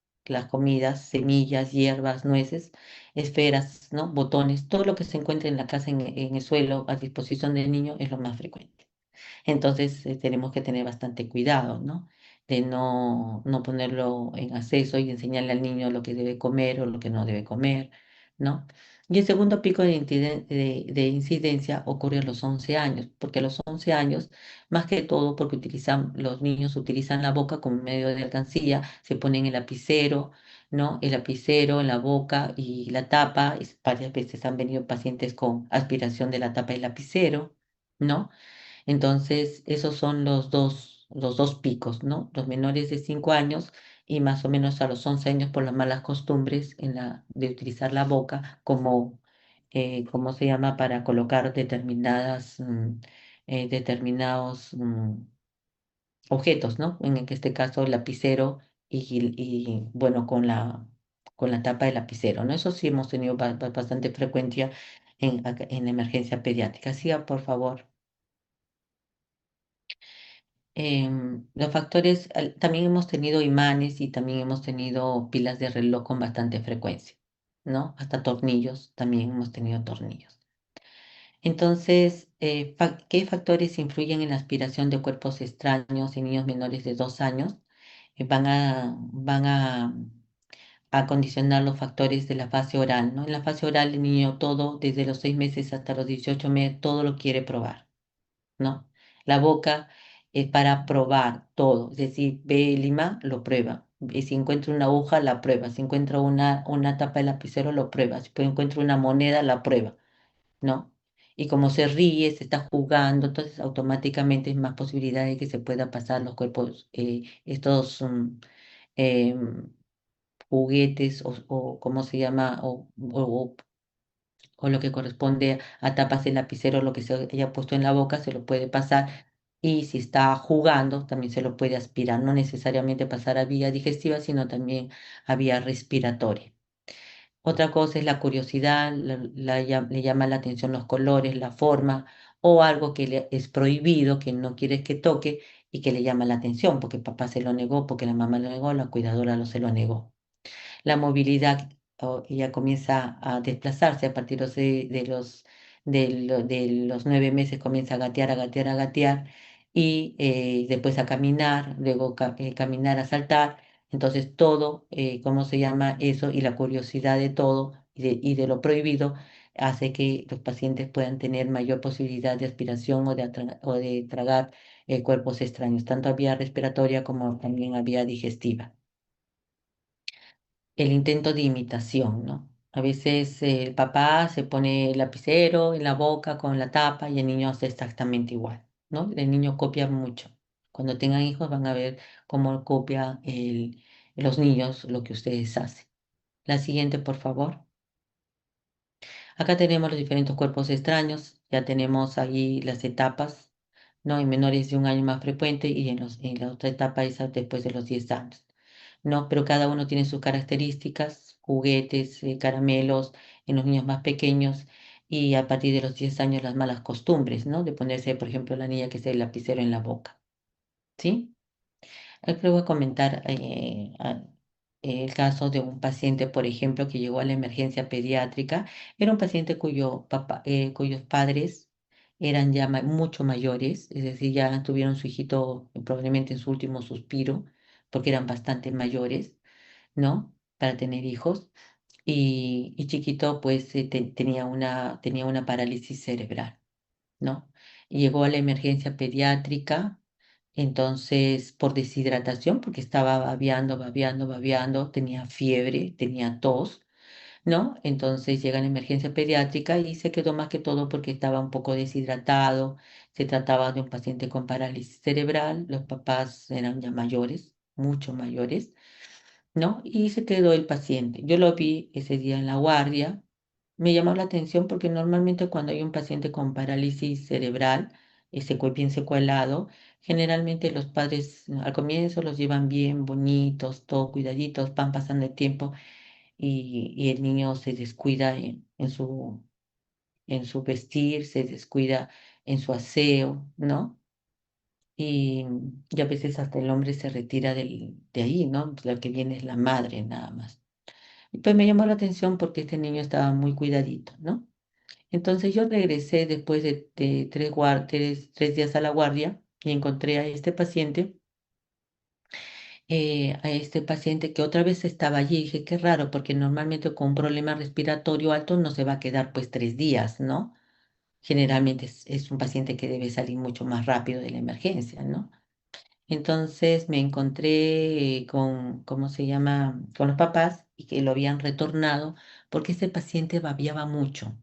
S1: comidas, semillas, hierbas, nueces, esferas, ¿no? Botones, todo lo que se encuentre en la casa, en el suelo, a disposición del niño, es lo más frecuente. Entonces, tenemos que tener bastante cuidado, ¿no? De no ponerlo en acceso y enseñarle al niño lo que debe comer o lo que no debe comer, ¿no? Y el segundo pico de incidencia ocurre a los 11 años, porque a los 11 años, más que todo porque los niños utilizan la boca como medio de alcancía, se ponen el lapicero, ¿no? El lapicero en la boca y la tapa, varias veces han venido pacientes con aspiración de la tapa del lapicero, ¿no? Entonces, esos son los dos picos, ¿no? Los menores de 5 años y más o menos a los 11 años por las malas costumbres de utilizar la boca como, ¿cómo se llama? Para colocar determinados objetos, ¿no? En este caso, el lapicero bueno, con la tapa del lapicero, ¿no? Eso sí hemos tenido bastante frecuencia en la emergencia pediátrica. Siga, por favor. Los factores, también hemos tenido imanes y también hemos tenido pilas de reloj con bastante frecuencia. ¿no? Hasta tornillos, también hemos tenido tornillos. Entonces, ¿qué factores influyen en la aspiración de cuerpos extraños en niños menores de 2 años? Van a condicionar los factores de la fase oral, ¿no? En la fase oral, el niño todo, desde los 6 meses hasta los 18 meses, todo lo quiere probar, ¿no? La boca es para probar todo, es decir, ve el imán, lo prueba. Y si encuentra una aguja, la prueba. Si encuentra una tapa de lapicero, lo prueba. Si encuentra una moneda, la prueba, ¿no? Y como se ríe, se está jugando, entonces automáticamente hay más posibilidad de que se pueda pasar los cuerpos, estos em, juguetes o ¿cómo se llama? O lo que corresponde a tapas de lapicero, lo que se haya puesto en la boca, se lo puede pasar. Y si está jugando, también se lo puede aspirar, no necesariamente pasar a vía digestiva, sino también a vía respiratoria. Otra cosa es la curiosidad, le llama la atención los colores, la forma, o algo que le es prohibido, que no quieres que toque y que le llama la atención, porque papá se lo negó, porque la mamá lo negó, la cuidadora se lo negó. La movilidad ya comienza a desplazarse a partir de los 9 meses, comienza a gatear, a gatear, a gatear y después a caminar, luego caminar, a saltar. Entonces todo, ¿cómo se llama eso? Y la curiosidad de todo y de lo prohibido hace que los pacientes puedan tener mayor posibilidad de aspiración o de tragar cuerpos extraños, tanto a vía respiratoria como también a vía digestiva. El intento de imitación, ¿no? A veces el papá se pone el lapicero en la boca con la tapa y el niño hace exactamente igual, ¿no? El niño copia mucho. Cuando tengan hijos van a ver cómo copia los niños lo que ustedes hacen. La siguiente, por favor. Acá tenemos los diferentes cuerpos extraños, ya tenemos ahí las etapas, ¿no? En menores de 1 año más frecuente y en la otra etapa esa después de los 10 años, ¿no? Pero cada uno tiene sus características, juguetes, caramelos en los niños más pequeños y a partir de los 10 años las malas costumbres, ¿no? De ponerse, por ejemplo, la niña que se el lapicero en la boca, ¿sí? Aquí voy a comentar el caso de un paciente, por ejemplo, que llegó a la emergencia pediátrica. Era un paciente cuyos padres eran ya mucho mayores, es decir, ya tuvieron su hijito probablemente en su último suspiro, porque eran bastante mayores, ¿no? Para tener hijos. Y chiquito, pues, tenía una parálisis cerebral, ¿no? Llegó a la emergencia pediátrica, entonces por deshidratación, porque estaba babeando, babeando, babeando, tenía fiebre, tenía tos, ¿no? Entonces llega a la emergencia pediátrica y se quedó más que todo porque estaba un poco deshidratado, se trataba de un paciente con parálisis cerebral, los papás eran ya mayores, mucho mayores, ¿no? Y se quedó el paciente. Yo lo vi ese día en la guardia. Me llamó la atención porque normalmente cuando hay un paciente con parálisis cerebral, bien secuelado, generalmente los padres al comienzo los llevan bien, bonitos, todo cuidaditos, van pasando el tiempo y el niño se descuida en su vestir, se descuida en su aseo, ¿no? Y a veces hasta el hombre se retira de ahí, ¿no? Lo que viene es la madre nada más. Y pues me llamó la atención porque este niño estaba muy cuidadito, ¿no? Entonces yo regresé después de 3 días a la guardia y encontré a este paciente que otra vez estaba allí. Y dije, qué raro, porque normalmente con un problema respiratorio alto no se va a quedar pues 3 días, ¿no? Generalmente es un paciente que debe salir mucho más rápido de la emergencia, ¿no? Entonces me encontré con, ¿cómo se llama?, con los papás y que lo habían retornado porque este paciente babeaba mucho.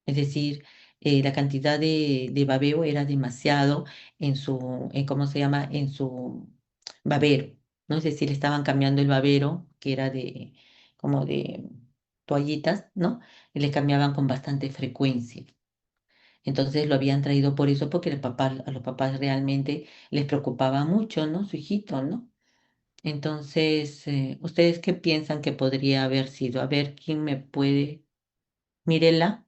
S1: Es decir, la cantidad de babeo era demasiado ¿cómo se llama?, en su babero, ¿no? Es decir, le estaban cambiando el babero, que era como de toallitas, ¿no? Y le cambiaban con bastante frecuencia. Entonces lo habían traído por eso, porque a los papás realmente les preocupaba mucho, ¿no? Su hijito, ¿no? Entonces, ¿ustedes qué piensan que podría haber sido? A ver, ¿quién me puede? Mirela,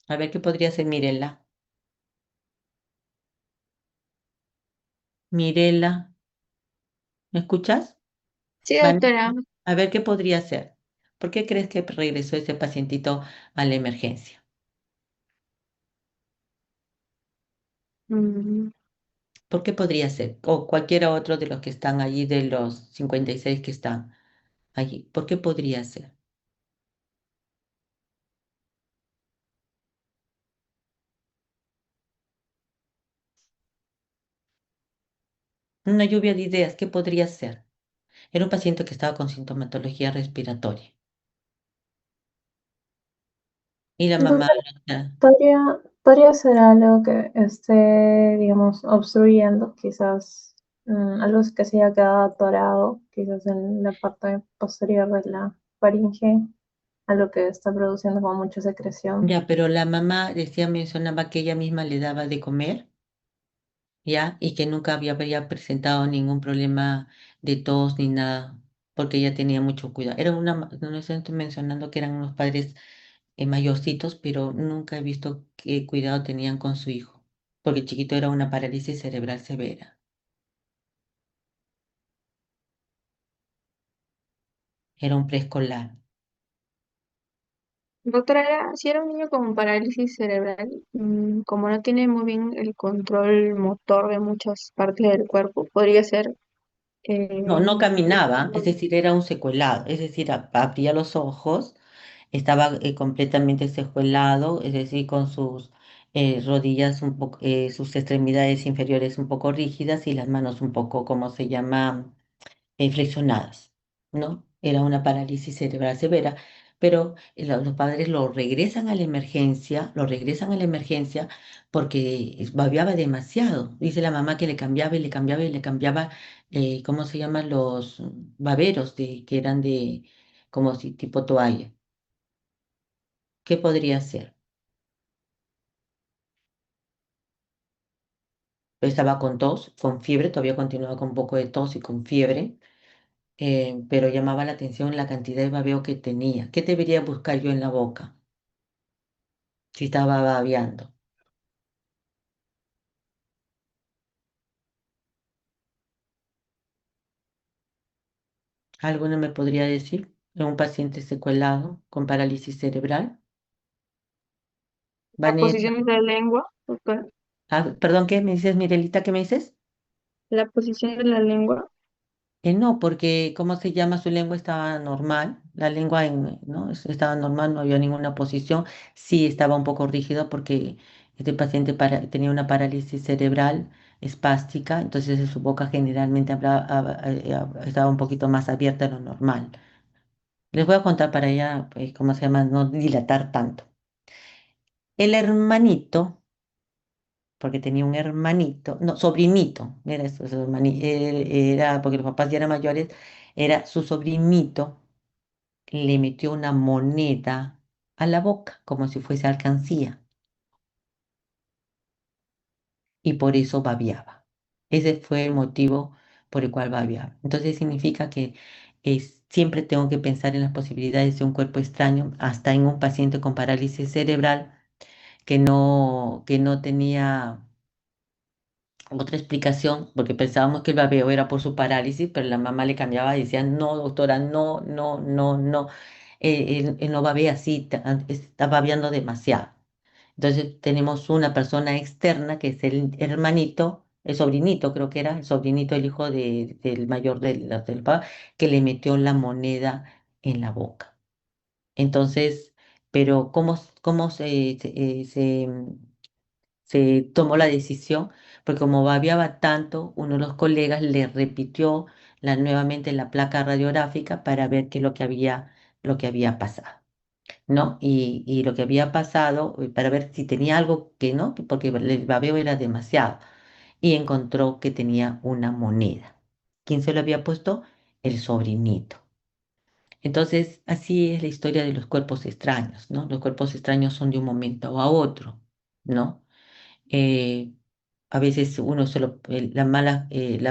S1: a ver qué podría ser Mirela. Mirela, ¿me escuchas?
S3: Sí,
S1: Vane-
S3: doctora.
S1: A ver, ¿qué podría ser? ¿Por qué crees que regresó ese pacientito a la emergencia?
S2: Mm,
S1: ¿Por qué podría ser? O cualquiera otro de los que están allí, de los 56 que están allí. ¿Por qué podría ser? Una lluvia de ideas, ¿qué podría ser? Era un paciente que estaba con sintomatología respiratoria. Y la mamá,
S2: Entonces,
S1: ah,
S2: podría ser algo que esté, digamos, obstruyendo, quizás algo que se haya quedado atorado, quizás en la parte posterior de la faringe, algo que está produciendo como mucha secreción.
S1: ya, pero la mamá decía, mencionaba que ella misma le daba de comer, ya, y que nunca había presentado ningún problema de tos ni nada, porque ella tenía mucho cuidado. Era no estoy mencionando que eran unos padres mayorcitos, pero nunca he visto qué cuidado tenían con su hijo, porque el chiquito era una parálisis cerebral severa, era un preescolar.
S2: Doctora, si era un niño con parálisis cerebral, como no tiene muy bien el control motor de muchas partes del cuerpo, podría ser
S1: No, no
S2: eh,
S1: caminaba, es decir, era un secuelado, es decir, abría los ojos, estaba completamente secuelado, es decir, con sus rodillas un poco, sus extremidades inferiores un poco rígidas y las manos un poco, ¿cómo se llama? Flexionadas, ¿no? Era una parálisis cerebral severa, pero los padres lo regresan a la emergencia porque babeaba demasiado. Dice la mamá que le cambiaba y le cambiaba y le cambiaba, ¿cómo se llaman? Los baberos que eran de, como si tipo toalla. ¿Qué podría ser? Estaba con tos, con fiebre, todavía continuaba con un poco de tos y con fiebre, pero llamaba la atención la cantidad de babeo que tenía. ¿Qué debería buscar yo en la boca si estaba babeando? ¿Alguno me podría decir? De un paciente secuelado con parálisis cerebral.
S2: la
S1: Vanessa,
S2: posición de la lengua, doctora,
S1: perdón, ¿qué me dices, Mirelita? ¿Qué me dices?
S2: la posición de la lengua.
S1: No, porque ¿cómo se llama? Su lengua estaba normal, la lengua ¿no? Estaba normal, no había ninguna posición. Sí estaba un poco rígido porque este paciente tenía una parálisis cerebral espástica, entonces su boca generalmente estaba un poquito más abierta de lo normal. Les voy a contar para ella, ¿cómo se llama? No dilatar tanto. El hermanito, porque tenía un hermanito, no, sobrinito, era eso, era, porque los papás ya eran mayores, era su sobrinito, le metió una moneda a la boca, como si fuese alcancía, y por eso babeaba. Ese fue el motivo por el cual babeaba. Entonces significa que siempre tengo que pensar en las posibilidades de un cuerpo extraño, hasta en un paciente con parálisis cerebral que no tenía otra explicación, porque pensábamos que el babeo era por su parálisis, pero la mamá le cambiaba y decía, no, doctora, no, no, no, no, él no babea así, está babeando demasiado. Entonces tenemos una persona externa, que es el hermanito, el sobrinito, creo que era, el sobrinito, el hijo del mayor del papá, que le metió la moneda en la boca. Entonces, pero ¿cómo se tomó la decisión? Porque como babeaba tanto, uno de los colegas le repitió nuevamente la placa radiográfica para ver qué es lo que había pasado, ¿no? Y lo que había pasado, para ver si tenía algo que no, porque el babeo era demasiado, y encontró que tenía una moneda. ¿Quién se lo había puesto? El sobrinito. Entonces, así es la historia de los cuerpos extraños, ¿no? Los cuerpos extraños son de un momento a otro, ¿no? eh, a veces uno la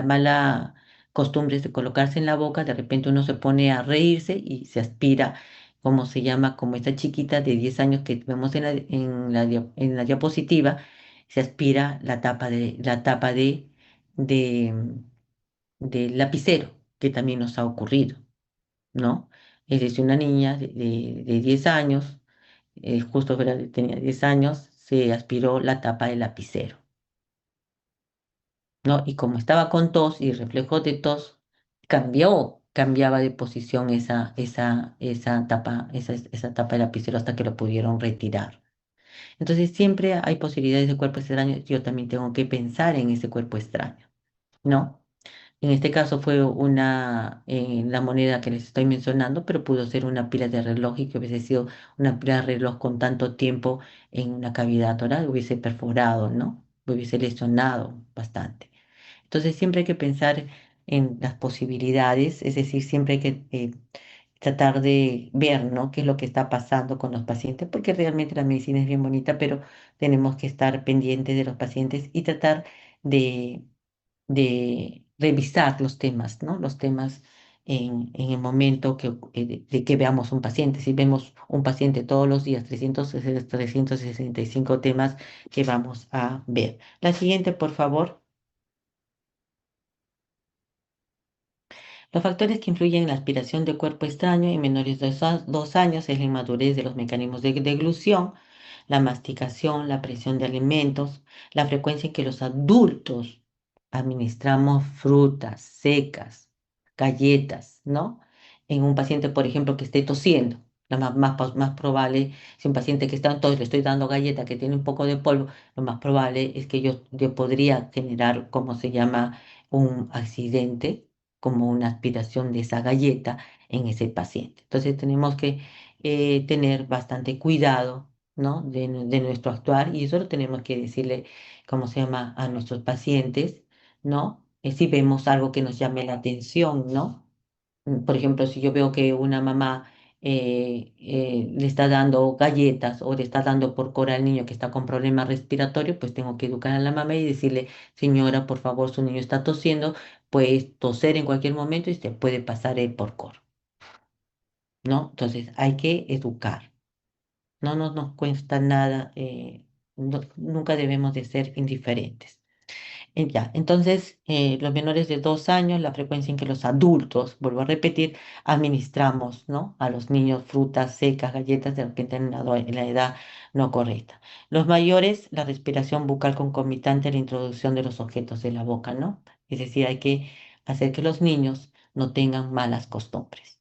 S1: mala costumbre es de colocarse en la boca, de repente uno se pone a reírse y se aspira, como se llama, como esta chiquita de 10 años que vemos en la diapositiva, se aspira la tapa de, del lapicero, que también nos ha ocurrido. ¿no? Es decir, una niña de 10 años, justo tenía 10 años, se aspiró la tapa del lapicero, ¿no? Y como estaba con tos y reflejo de tos, cambiaba de posición esa tapa del lapicero hasta que lo pudieron retirar. Entonces siempre hay posibilidades de cuerpos extraños. Yo también tengo que pensar en ese cuerpo extraño, ¿no? En este caso fue la moneda que les estoy mencionando, pero pudo ser una pila de reloj y que hubiese sido una pila de reloj con tanto tiempo en una cavidad oral, hubiese perforado, ¿no? Hubiese lesionado bastante. Entonces siempre hay que pensar en las posibilidades, es decir, siempre hay que tratar de ver, ¿no? Qué es lo que está pasando con los pacientes, porque realmente la medicina es bien bonita, pero tenemos que estar pendientes de los pacientes y tratar de, de revisar los temas, ¿no? Los temas en el momento de que veamos un paciente. Si vemos un paciente todos los días, 365 temas que vamos a ver. La siguiente, por favor. Los factores que influyen en la aspiración de cuerpo extraño en menores de 2 años es la inmadurez de los mecanismos de deglución, la masticación, la presión de alimentos, la frecuencia en que los adultos administramos frutas secas, galletas, ¿no? En un paciente, por ejemplo, que esté tosiendo. Más probable, si un paciente que está en tos, le estoy dando galleta que tiene un poco de polvo, lo más probable es que yo podría generar, como se llama, un accidente como una aspiración de esa galleta en ese paciente. Entonces tenemos que tener bastante cuidado, ¿no? de nuestro actuar y eso lo tenemos que decirle, ¿cómo se llama?, a nuestros pacientes, ¿no? Si vemos algo que nos llame la atención, ¿no? Por ejemplo, si yo veo que una mamá le está dando galletas o le está dando por cora al niño que está con problemas respiratorios, pues tengo que educar a la mamá y decirle, señora, por favor, su niño está tosiendo, puede toser en cualquier momento y se puede pasar el porcor, ¿no? Entonces hay que educar. No nos cuesta nada, nunca debemos de ser indiferentes. Ya, entonces, los menores de 2 años, la frecuencia en que los adultos, vuelvo a repetir, administramos, ¿no? A los niños frutas secas, galletas, de repente en la edad no correcta. Los mayores, la respiración bucal concomitante a la introducción de los objetos de la boca, ¿no? Es decir, hay que hacer que los niños no tengan malas costumbres,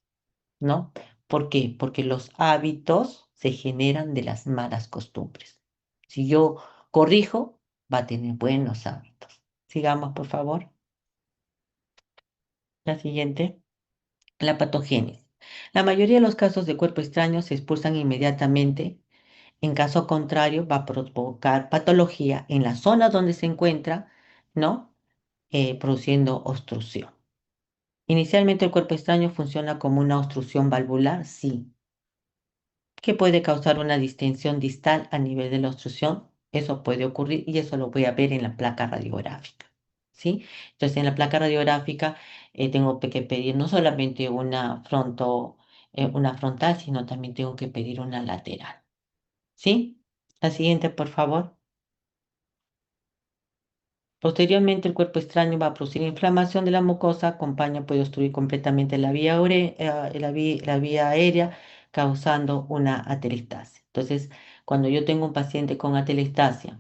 S1: ¿no? ¿Por qué? Porque los hábitos se generan de las malas costumbres. Si yo corrijo, va a tener buenos hábitos. Sigamos, por favor. La siguiente, la patogénesis. La mayoría de los casos de cuerpo extraño se expulsan inmediatamente. En caso contrario, va a provocar patología en la zona donde se encuentra, ¿no? Produciendo obstrucción. Inicialmente el cuerpo extraño funciona como una obstrucción valvular, sí, que puede causar una distensión distal a nivel de la obstrucción. Eso puede ocurrir y eso lo voy a ver en la placa radiográfica, ¿sí? Entonces, en la placa radiográfica tengo que pedir no solamente una frontal, sino también tengo que pedir una lateral, ¿sí? La siguiente, por favor. Posteriormente, el cuerpo extraño va a producir inflamación de la mucosa, puede obstruir completamente la vía aérea, causando una atelectasia. Entonces, cuando yo tengo un paciente con atelectasia,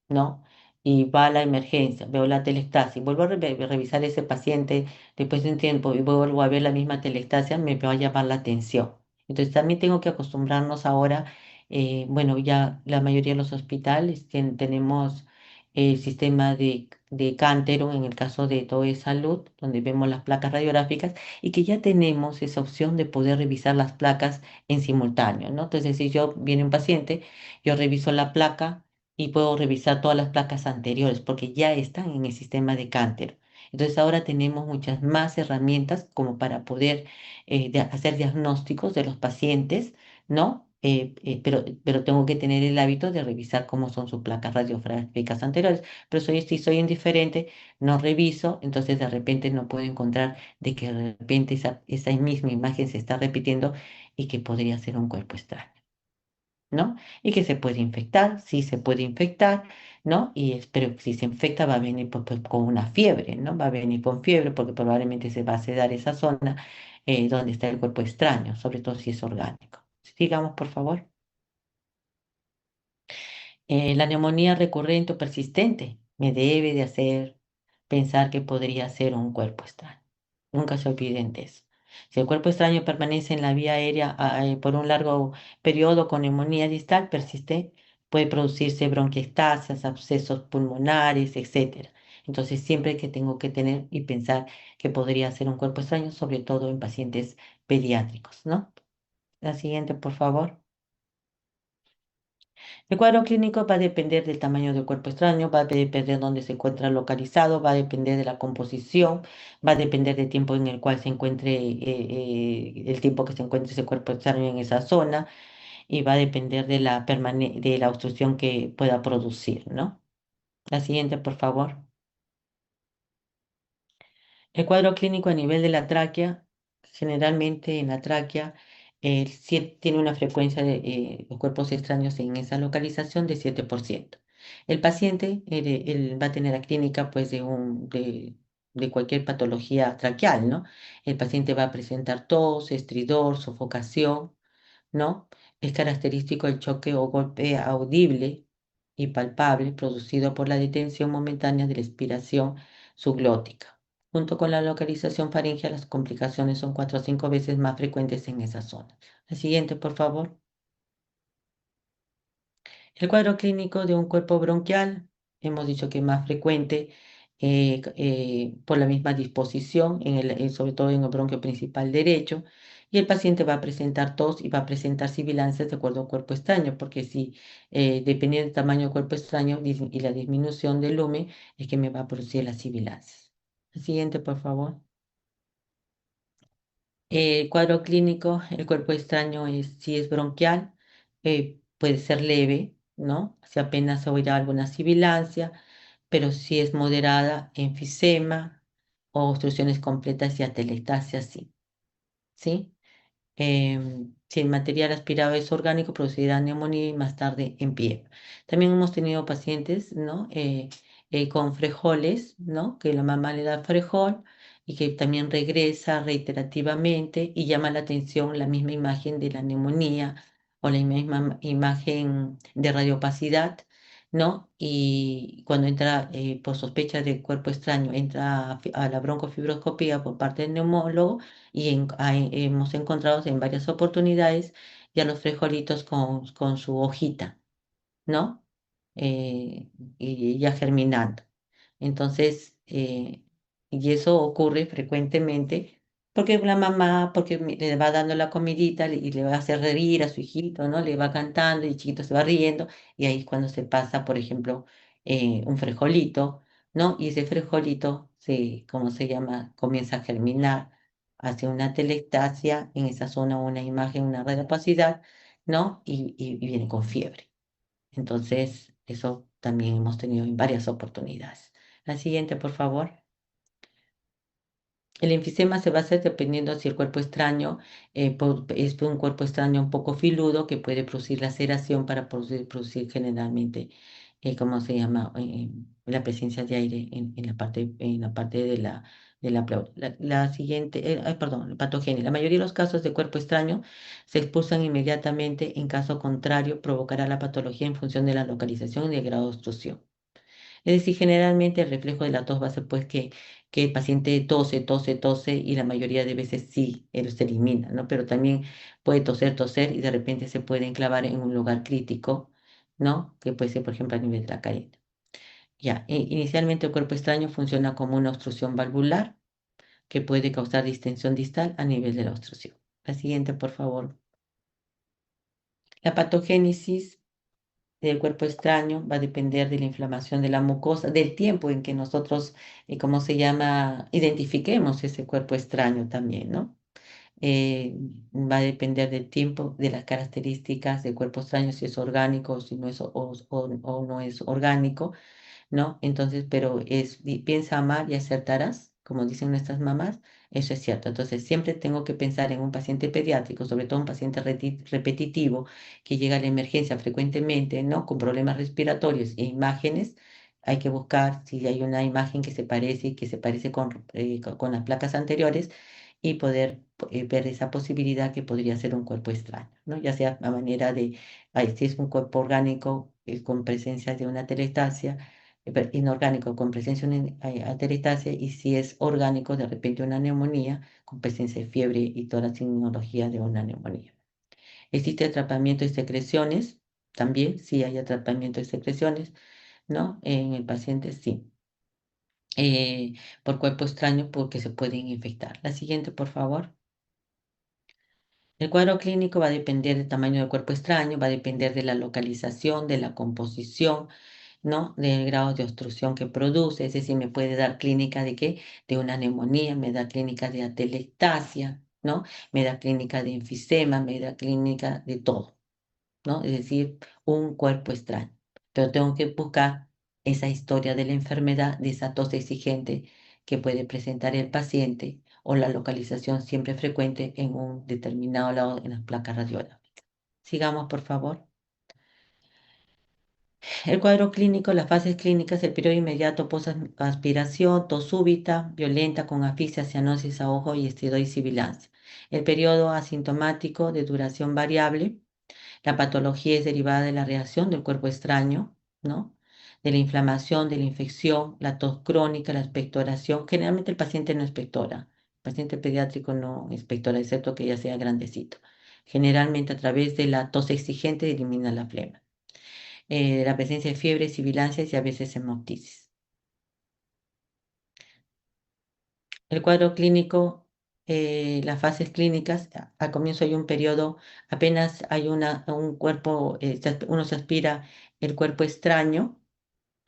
S1: ¿no? Y va a la emergencia, veo la atelectasia y vuelvo a revisar ese paciente después de un tiempo y vuelvo a ver la misma atelectasia, me va a llamar la atención. Entonces, también tengo que acostumbrarnos ahora, bueno, ya la mayoría de los hospitales tenemos el sistema de Cantero en el caso de Toe Salud, donde vemos las placas radiográficas y que ya tenemos esa opción de poder revisar las placas en simultáneo, ¿no? Entonces, si yo viene un paciente, yo reviso la placa y puedo revisar todas las placas anteriores porque ya están en el sistema de Cantero. Entonces, ahora tenemos muchas más herramientas como para poder hacer diagnósticos de los pacientes, ¿no? Pero tengo que tener el hábito de revisar cómo son sus placas radiográficas anteriores. Pero si soy indiferente, no reviso, entonces de repente no puedo encontrar de que de repente esa misma imagen se está repitiendo y que podría ser un cuerpo extraño. ¿no? Y que se puede infectar, sí se puede infectar, ¿no? Pero si se infecta va a venir pues, con una fiebre, ¿no? Va a venir con fiebre porque probablemente se va a sedar esa zona donde está el cuerpo extraño, sobre todo si es orgánico. Sigamos, por favor. La neumonía recurrente o persistente me debe de hacer pensar que podría ser un cuerpo extraño. Nunca se olviden de eso. Si el cuerpo extraño permanece en la vía aérea por un largo periodo con neumonía distal persiste, puede producirse bronquiectasias, abscesos pulmonares, etcétera. Entonces, siempre que tengo que tener y pensar que podría ser un cuerpo extraño, sobre todo en pacientes pediátricos, ¿no? La siguiente, por favor. El cuadro clínico va a depender del tamaño del cuerpo extraño, va a depender de dónde se encuentra localizado, va a depender de la composición, va a depender del tiempo en el cual se encuentre, el tiempo que se encuentre ese cuerpo extraño en esa zona y va a depender de de la obstrucción que pueda producir, ¿no? La siguiente, por favor. El cuadro clínico a nivel de la tráquea, generalmente en la tráquea, sí tiene una frecuencia de los cuerpos extraños en esa localización de 7%. El paciente él va a tener la clínica pues, de cualquier patología traqueal, ¿no? El paciente va a presentar tos, estridor, sofocación, ¿no? Es característico el choque o golpe audible y palpable producido por la detención momentánea de la expiración subglótica. Junto con la localización faríngea, las complicaciones son 4 o 5 veces más frecuentes en esa zona. La siguiente, por favor. El cuadro clínico de un cuerpo bronquial, hemos dicho que es más frecuente por la misma disposición, sobre todo en el bronquio principal derecho, y el paciente va a presentar tos y va a presentar sibilancias de acuerdo al cuerpo extraño, porque si dependiendo del tamaño del cuerpo extraño y la disminución del lumen, es que me va a producir las sibilancias. El siguiente, por favor. El cuadro clínico, el cuerpo extraño si es bronquial, puede ser leve, ¿no? Si apenas se oirá alguna sibilancia, pero si es moderada, enfisema o obstrucciones completas y atelectasia, sí. ¿Sí? Si el material aspirado es orgánico, producirá neumonía y más tarde empiema. También hemos tenido pacientes, ¿no? Con frejoles, ¿no? Que la mamá le da frejol y que también regresa reiterativamente y llama la atención la misma imagen de la neumonía o la misma imagen de radiopacidad, ¿no? Y cuando entra por sospecha de cuerpo extraño, entra a la broncofibroscopía por parte del neumólogo y hemos encontrado en varias oportunidades ya los frijolitos con su hojita, ¿no? Y ya germinando. Entonces, y eso ocurre frecuentemente porque la mamá, porque le va dando la comidita y le va a hacer reír a su hijito, ¿no? Le va cantando y el chiquito se va riendo y ahí es cuando se pasa, por ejemplo, un frijolito, ¿no? Y ese frijolito, ¿cómo se llama? Comienza a germinar hacia una telectasia, en esa zona una imagen, una radiopacidad, ¿no? Y viene con fiebre. Entonces, eso también hemos tenido en varias oportunidades. La siguiente, por favor. El enfisema se va a hacer dependiendo si el cuerpo extraño es un cuerpo extraño un poco filudo que puede producir laceración para producir generalmente, ¿cómo se llama? La presencia de aire en la parte de la pleura. La siguiente, ay, perdón, el patogenia. La mayoría de los casos de cuerpo extraño se expulsan inmediatamente. En caso contrario, provocará la patología en función de la localización y el grado de obstrucción. Es decir, generalmente el reflejo de la tos va a ser pues que el paciente tose, tose, tose y la mayoría de veces sí, él se elimina, ¿no? Pero también puede toser, toser y de repente se puede enclavar en un lugar crítico, ¿no? Que puede ser, por ejemplo, a nivel de la careta. Ya, inicialmente el cuerpo extraño funciona como una obstrucción valvular que puede causar distensión distal a nivel de la obstrucción. La siguiente, por favor. La patogénesis del cuerpo extraño va a depender de la inflamación de la mucosa, del tiempo en que nosotros, ¿cómo se llama?, identifiquemos ese cuerpo extraño también, ¿no? Va a depender del tiempo, de las características del cuerpo extraño, si es orgánico, si no es, o no es orgánico, ¿no? Entonces, pero piensa mal y acertarás, como dicen nuestras mamás, Eso es cierto. Entonces, siempre tengo que pensar en un paciente pediátrico, sobre todo un paciente repetitivo que llega a la emergencia frecuentemente, ¿no? Con problemas respiratorios e imágenes. Hay que buscar si hay una imagen que se parece y que se parece con las placas anteriores y poder ver esa posibilidad que podría ser un cuerpo extraño, ¿no? Ya sea a manera de, si es un cuerpo orgánico con presencia de una telestasia, inorgánico con presencia de una atelectasia, y si es orgánico, de repente una neumonía con presencia de fiebre y toda la signología de una neumonía. ¿Existe atrapamiento de secreciones? También, sí hay atrapamiento de secreciones, ¿no? En el paciente, sí. Por cuerpo extraño, porque se pueden infectar. La siguiente, por favor. El cuadro clínico va a depender del tamaño del cuerpo extraño, va a depender de la localización, de la composición, ¿no? Del grado de obstrucción que produce, es decir, me puede dar clínica de qué, de una neumonía, me da clínica de atelectasia, ¿no? Me da clínica de enfisema, me da clínica de todo, ¿no? Es decir, un cuerpo extraño. Pero tengo que buscar esa historia de la enfermedad, de esa tos exigente que puede presentar el paciente o la localización siempre frecuente en un determinado lado en las placas radiográficas. Sigamos, por favor. El cuadro clínico, las fases clínicas, el periodo inmediato post-aspiración, tos súbita, violenta con asfixia, cianosis a ojo y esteroides y sibilancia. El periodo asintomático de duración variable. La patología es derivada de la reacción del cuerpo extraño, ¿no? De la inflamación, de la infección, la tos crónica, la expectoración. Generalmente el paciente no expectora. El paciente pediátrico no expectora, excepto que ya sea grandecito. Generalmente a través de la tos exigente elimina la flema, la presencia de fiebre, sibilancias y a veces hemoptisis. El cuadro clínico, las fases clínicas, al comienzo hay un periodo, apenas hay un cuerpo, uno se aspira el cuerpo extraño,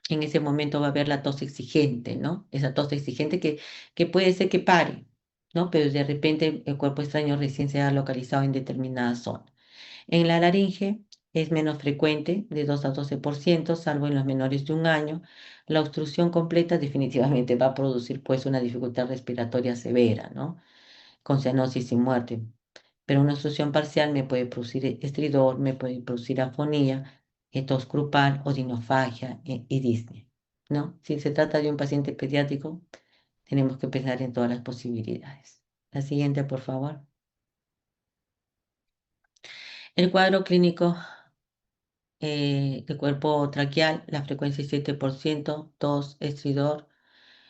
S1: en ese momento va a haber la tos exigente, ¿no? Esa tos exigente que puede ser que pare, ¿no? Pero de repente el cuerpo extraño recién se ha localizado en determinada zona. En la laringe es menos frecuente, de 2 a 12%, salvo en los menores de un año. La obstrucción completa definitivamente va a producir pues una dificultad respiratoria severa, ¿no? Con cianosis y muerte. Pero una obstrucción parcial me puede producir estridor, me puede producir afonía, tos grupal, odinofagia y disnea, ¿no? Si se trata de un paciente pediátrico, tenemos que pensar en todas las posibilidades. La siguiente, por favor. El cuadro clínico de cuerpo traqueal, la frecuencia es 7%, tos, estridor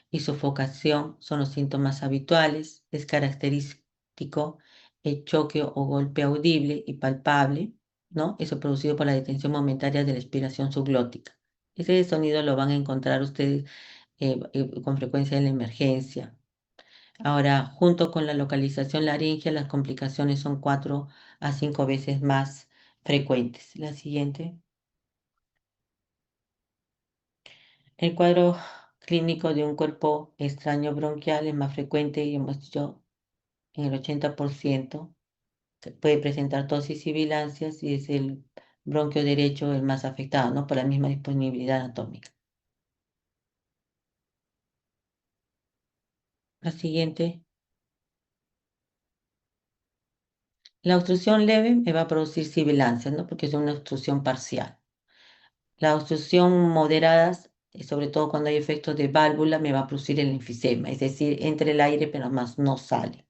S1: y sofocación son los síntomas habituales. Es característico el choque o golpe audible y palpable, ¿no? Eso producido por la detención momentánea de la expiración subglótica. Ese sonido lo van a encontrar ustedes con frecuencia en la emergencia. Ahora, junto con la localización laringea, las complicaciones son 4 a 5 veces más frecuentes. La siguiente. El cuadro clínico de un cuerpo extraño bronquial es más frecuente y hemos dicho en el 80%. Se puede presentar tos y sibilancias y es el bronquio derecho el más afectado, ¿no? Por la misma disponibilidad anatómica. La siguiente. La obstrucción leve me va a producir sibilancias, ¿no? Porque es una obstrucción parcial. La obstrucción moderada, sobre todo cuando hay efectos de válvula, me va a producir el enfisema, es decir, entra el aire pero más no sale.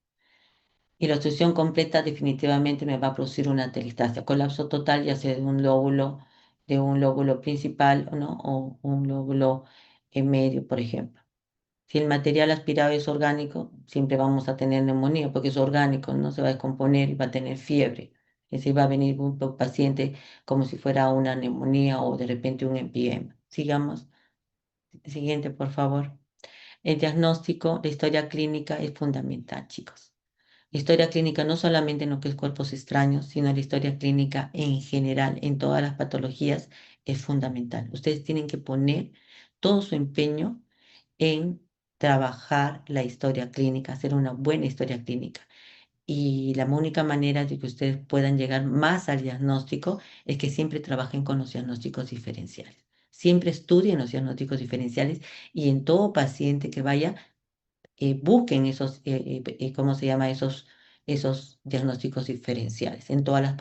S1: Y la obstrucción completa definitivamente me va a producir una atelectasia, colapso total, ya sea de un lóbulo principal, ¿no? O un lóbulo en medio, por ejemplo. Si el material aspirado es orgánico, siempre vamos a tener neumonía porque es orgánico, no se va a descomponer y va a tener fiebre. Es decir, va a venir un paciente como si fuera una neumonía o de repente un empiema. Sigamos. Siguiente, por favor. El diagnóstico, la historia clínica es fundamental, chicos. La historia clínica no solamente en lo que es cuerpos extraños, sino la historia clínica en general, en todas las patologías, es fundamental. Ustedes tienen que poner todo su empeño en trabajar la historia clínica, hacer una buena historia clínica. Y la única manera de que ustedes puedan llegar más al diagnóstico es que siempre trabajen con los diagnósticos diferenciales. Siempre estudien los diagnósticos diferenciales y en todo paciente que vaya, busquen esos, ¿cómo se llama? Esos diagnósticos diferenciales en todas las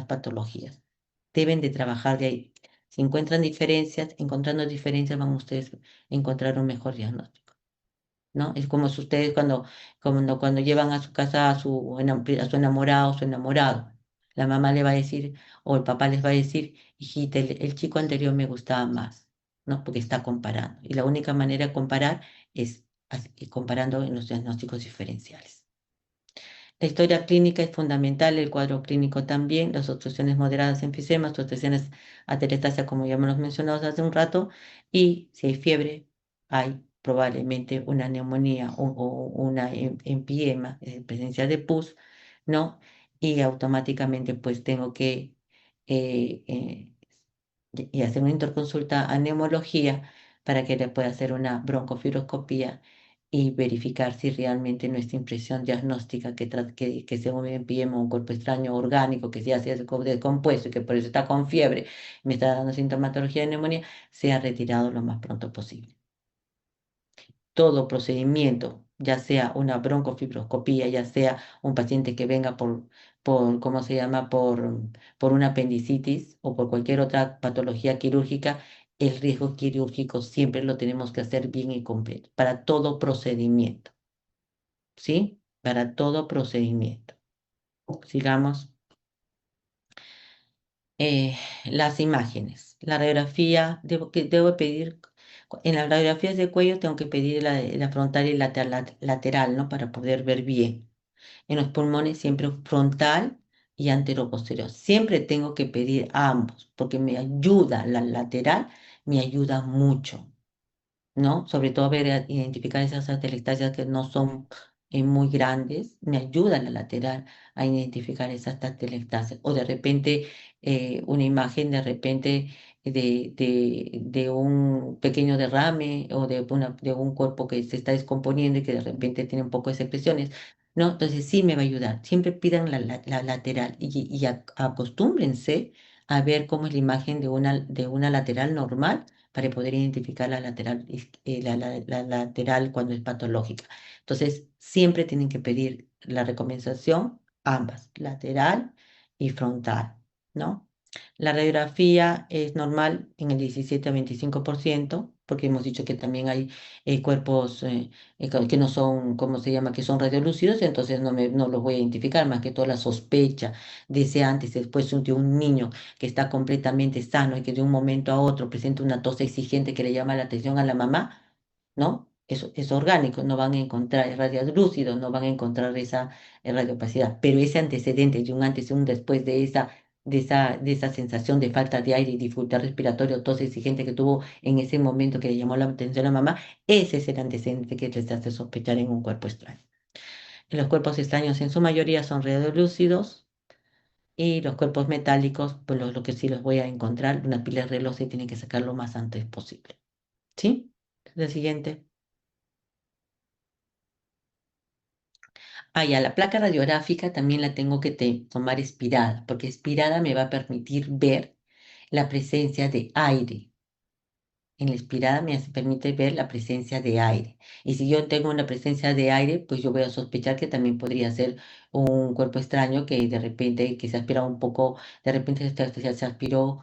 S1: patologías. Deben de trabajar de ahí. Si encuentran diferencias, encontrando diferencias van ustedes a encontrar un mejor diagnóstico, ¿no? Es como si ustedes cuando llevan a su casa a su enamorado o su enamorado, la mamá le va a decir, o el papá les va a decir, hijita, el chico anterior me gustaba más, ¿no? Porque está comparando. Y la única manera de comparar es comparando en los diagnósticos diferenciales. La historia clínica es fundamental, el cuadro clínico también, las obstrucciones moderadas, enfisema, obstrucciones atelectasia, como ya hemos mencionado hace un rato, y si hay fiebre, hay probablemente una neumonía o una empiema, presencia de pus, ¿no? Y automáticamente pues tengo que eh, eh, hacer una interconsulta a neumología para que le pueda hacer una broncofibroscopía y verificar si realmente nuestra impresión diagnóstica que según me pidemos un cuerpo extraño orgánico, que ya sea descompuesto y que por eso está con fiebre, me está dando sintomatología de neumonía, sea retirado lo más pronto posible. Todo procedimiento, ya sea una broncofibroscopía, ya sea un paciente que venga ¿cómo se llama? Por una apendicitis o por cualquier otra patología quirúrgica, el riesgo quirúrgico siempre lo tenemos que hacer bien y completo, para todo procedimiento, ¿sí? Para todo procedimiento. Sigamos. eh, las imágenes. La radiografía, debo pedir, en las radiografías de cuello tengo que pedir la frontal y lateral, ¿no? Para poder ver bien. En los pulmones siempre frontal y anteroposterior. Siempre tengo que pedir ambos, porque me ayuda, la lateral me ayuda mucho, ¿no? Sobre todo ver, identificar esas atelectasias que no son muy grandes, me ayuda la lateral a identificar esas atelectasias. O de repente una imagen de un pequeño derrame o de un cuerpo que se está descomponiendo y que de repente tiene un poco de secreciones. ¿No? Entonces sí me va a ayudar. Siempre pidan la lateral y acostúmbrense a ver cómo es la imagen de una lateral normal para poder identificar la lateral cuando es patológica. Entonces, siempre tienen que pedir la recomendación, ambas, lateral y frontal, ¿no? La radiografía es normal en el 17 a 25%, porque hemos dicho que también hay cuerpos que no son, ¿cómo se llama?, que son radiolúcidos, entonces no los voy a identificar, más que toda la sospecha de ese antes y después de un niño que está completamente sano y que de un momento a otro presenta una tos exigente que le llama la atención a la mamá, ¿no? Eso es orgánico, no van a encontrar radiolúcidos, no van a encontrar esa radiopacidad, pero ese antecedente de un antes y un después de esa sensación de falta de aire y dificultad respiratoria o tos exigente que tuvo en ese momento que le llamó la atención a la mamá, ese es el antecedente que les hace sospechar en un cuerpo extraño. Los cuerpos extraños en su mayoría son radiolúcidos y los cuerpos metálicos, pues lo que sí los voy a encontrar, una pila de reloj se tiene que sacar lo más antes posible. ¿Sí? La siguiente. Ah, ya, la placa radiográfica también la tengo que tomar expirada, porque expirada me va a permitir ver la presencia de aire. En la expirada permite ver la presencia de aire. Y si yo tengo una presencia de aire, pues yo voy a sospechar que también podría ser un cuerpo extraño que de repente, que se aspira un poco, de repente se aspiró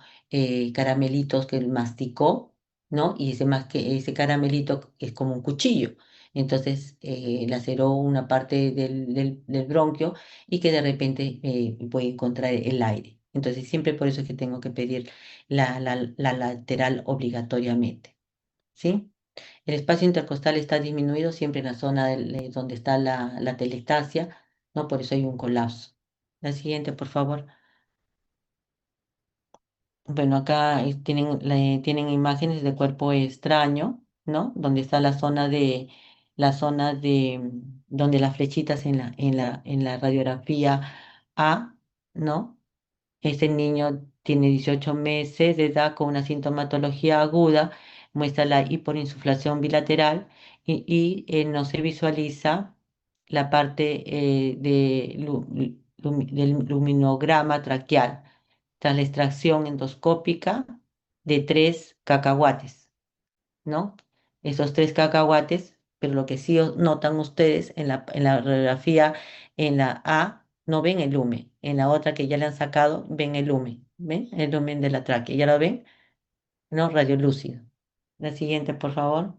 S1: caramelitos que él masticó, ¿no? Y ese caramelito es como un cuchillo. Entonces laceró una parte del bronquio y que de repente voy a encontrar el aire. Entonces siempre por eso es que tengo que pedir la lateral obligatoriamente, ¿sí? El espacio intercostal está disminuido siempre en la zona donde está la telectasia, ¿no? Por eso hay un colapso. La siguiente, por favor. Bueno, acá tienen imágenes de cuerpo extraño, ¿no? Donde está donde las flechitas en la radiografía A, ¿no? Este niño tiene 18 meses de edad con una sintomatología aguda, muestra la hiperinsuflación bilateral y no se visualiza la parte del luminograma traqueal tras la extracción endoscópica de 3 cacahuates, ¿no? Esos 3 cacahuates pero lo que sí notan ustedes en la radiografía, en la A, no ven el lumen, en la otra que ya le han sacado, ven el lumen, ¿ven? El lumen de la tráquea, ¿ya lo ven? No, radiolúcido. La siguiente, por favor.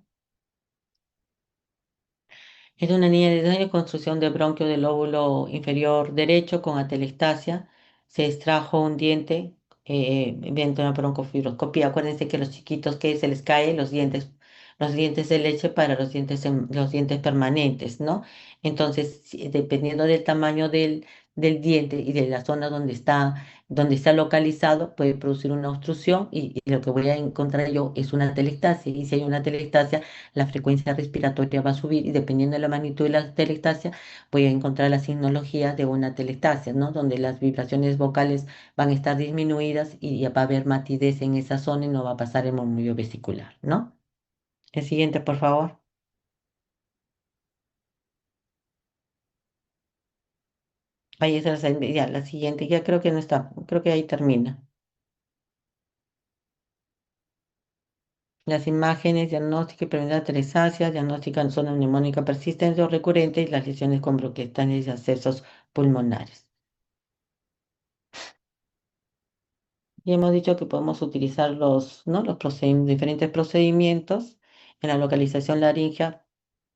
S1: Es una niña de 10 años, construcción de bronquio del lóbulo inferior derecho con atelectasia. Se extrajo un diente mediante una broncofibroscopía. Acuérdense que los chiquitos que se les cae los dientes de leche para los dientes permanentes, ¿no? Entonces, dependiendo del tamaño del diente y de la zona donde está localizado, puede producir una obstrucción y lo que voy a encontrar yo es una atelectasia. Y si hay una atelectasia, la frecuencia respiratoria va a subir y dependiendo de la magnitud de la telestasia, voy a encontrar la signología de una telestasia, ¿no? Donde las vibraciones vocales van a estar disminuidas y ya va a haber matidez en esa zona y no va a pasar el murmullo vesicular, ¿no? El siguiente, por favor. Ahí es ya, la siguiente, ya creo que no está, creo que ahí termina. Las imágenes, diagnóstica y prevención de telesasia, diagnóstica en zona neumónica persistente o recurrente y las lesiones con bronquiectasis y accesos pulmonares. Y hemos dicho que podemos utilizar ¿no? Diferentes procedimientos en la localización laringea,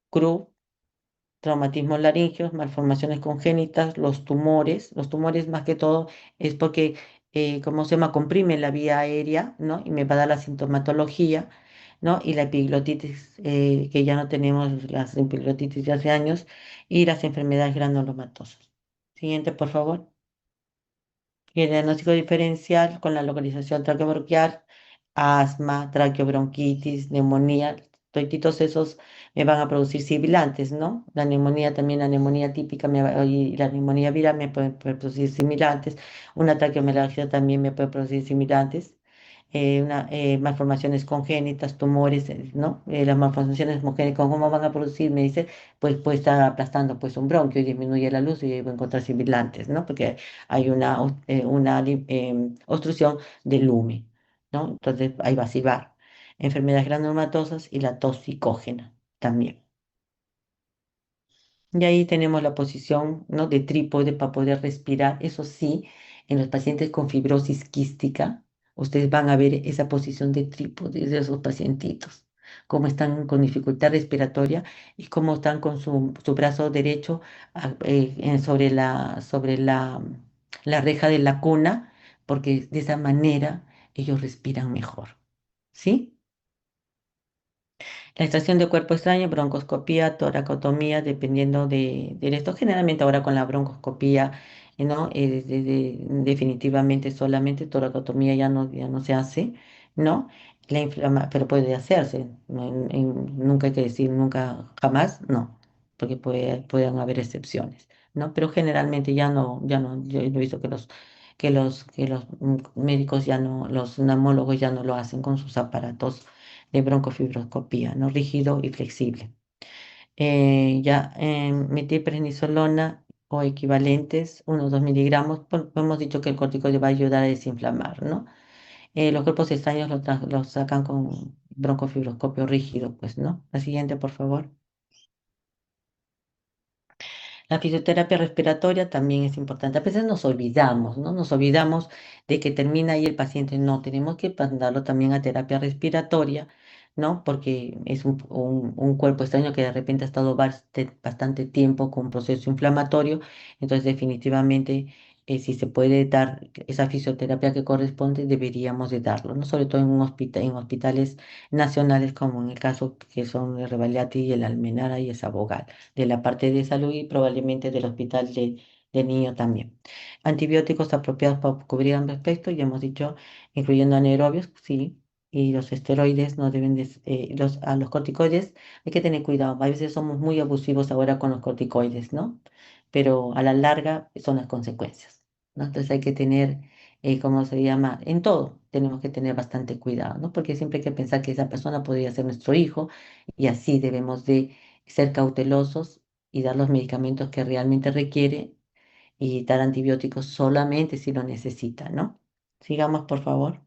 S1: CRU, traumatismos laríngeos, malformaciones congénitas, los tumores. Los tumores más que todo es porque, ¿cómo se llama? Comprime la vía aérea, ¿no? Y me va a dar la sintomatología, ¿no? Y la epiglotitis, que ya no tenemos las epiglotitis de hace años, y las enfermedades granulomatosas. Siguiente, por favor. Y el diagnóstico diferencial con la localización traqueobronquial, asma, traqueobronquitis, neumonía, todos esos me van a producir sibilantes, ¿no? La neumonía también, la neumonía típica y la neumonía viral puede producir sibilantes, una traqueomialgia también me puede producir sibilantes, malformaciones congénitas, tumores, ¿no? Las malformaciones congénitas, ¿cómo van a producir? Me dice, pues puede estar aplastando pues un bronquio y disminuye la luz y ahí voy a encontrar sibilantes, ¿no? Porque hay obstrucción del lumen, ¿no? Entonces ahí va a silbar. Enfermedades granulomatosas y la tos psicógena también. Y ahí tenemos la posición, ¿no? De trípode para poder respirar. Eso sí, en los pacientes con fibrosis quística, ustedes van a ver esa posición de trípode de esos pacientitos, cómo están con dificultad respiratoria y cómo están con su brazo derecho la reja de la cuna, porque de esa manera ellos respiran mejor. ¿Sí? La extracción de cuerpo extraño, broncoscopía, toracotomía, dependiendo de esto. Generalmente ahora con la broncoscopía, ¿no? Definitivamente solamente toracotomía ya no se hace, ¿no? Pero puede hacerse. Nunca hay que decir nunca, jamás, no, porque pueden haber excepciones, ¿no? Pero generalmente ya no, yo he visto que los médicos ya no, los neumólogos ya no lo hacen con sus aparatos de broncofibroscopía, ¿no? Rígido y flexible. Metilprednisolona o equivalentes, 1 o 2 miligramos, hemos dicho que el corticoide va a ayudar a desinflamar, ¿no? Los cuerpos extraños los sacan con broncofibroscopio rígido, pues, ¿no? La siguiente, por favor. La fisioterapia respiratoria también es importante. A veces nos olvidamos, ¿no? Nos olvidamos de que termina ahí el paciente. No, tenemos que mandarlo también a terapia respiratoria, ¿no? Porque es un cuerpo extraño que de repente ha estado bastante tiempo con un proceso inflamatorio. Entonces, definitivamente, si se puede dar esa fisioterapia que corresponde, deberíamos de darlo, ¿no? Sobre todo en hospitales nacionales, como en el caso que son el Rebagliati y el Almenara y el Sabogal de la parte de salud y probablemente del hospital de niño también. Antibióticos apropiados para cubrir ambos aspectos, ya hemos dicho, incluyendo anaerobios, sí, y los esteroides no deben a los corticoides hay que tener cuidado. A veces somos muy abusivos ahora con los corticoides, ¿no? Pero a la larga son las consecuencias, ¿no? Entonces hay que tener, ¿cómo se llama? En todo tenemos que tener bastante cuidado, ¿no? Porque siempre hay que pensar que esa persona podría ser nuestro hijo y así debemos de ser cautelosos y dar los medicamentos que realmente requiere y dar antibióticos solamente si lo necesita, ¿no? Sigamos, por favor.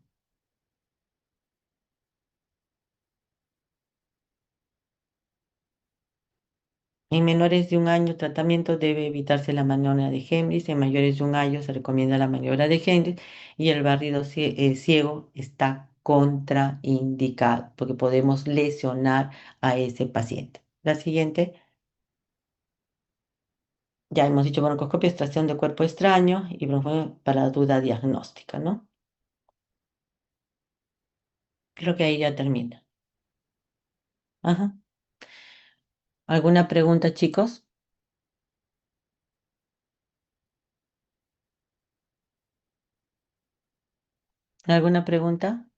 S1: En menores de un año, tratamiento debe evitarse la maniobra de Heimlich. En mayores de un año se recomienda la maniobra de Heimlich y el barrido ciego está contraindicado porque podemos lesionar a ese paciente. La siguiente, ya hemos dicho broncoscopia, extracción de cuerpo extraño y broncoscopia para duda diagnóstica, ¿no? Creo que ahí ya termina. Ajá. ¿Alguna pregunta, chicos? ¿Alguna pregunta?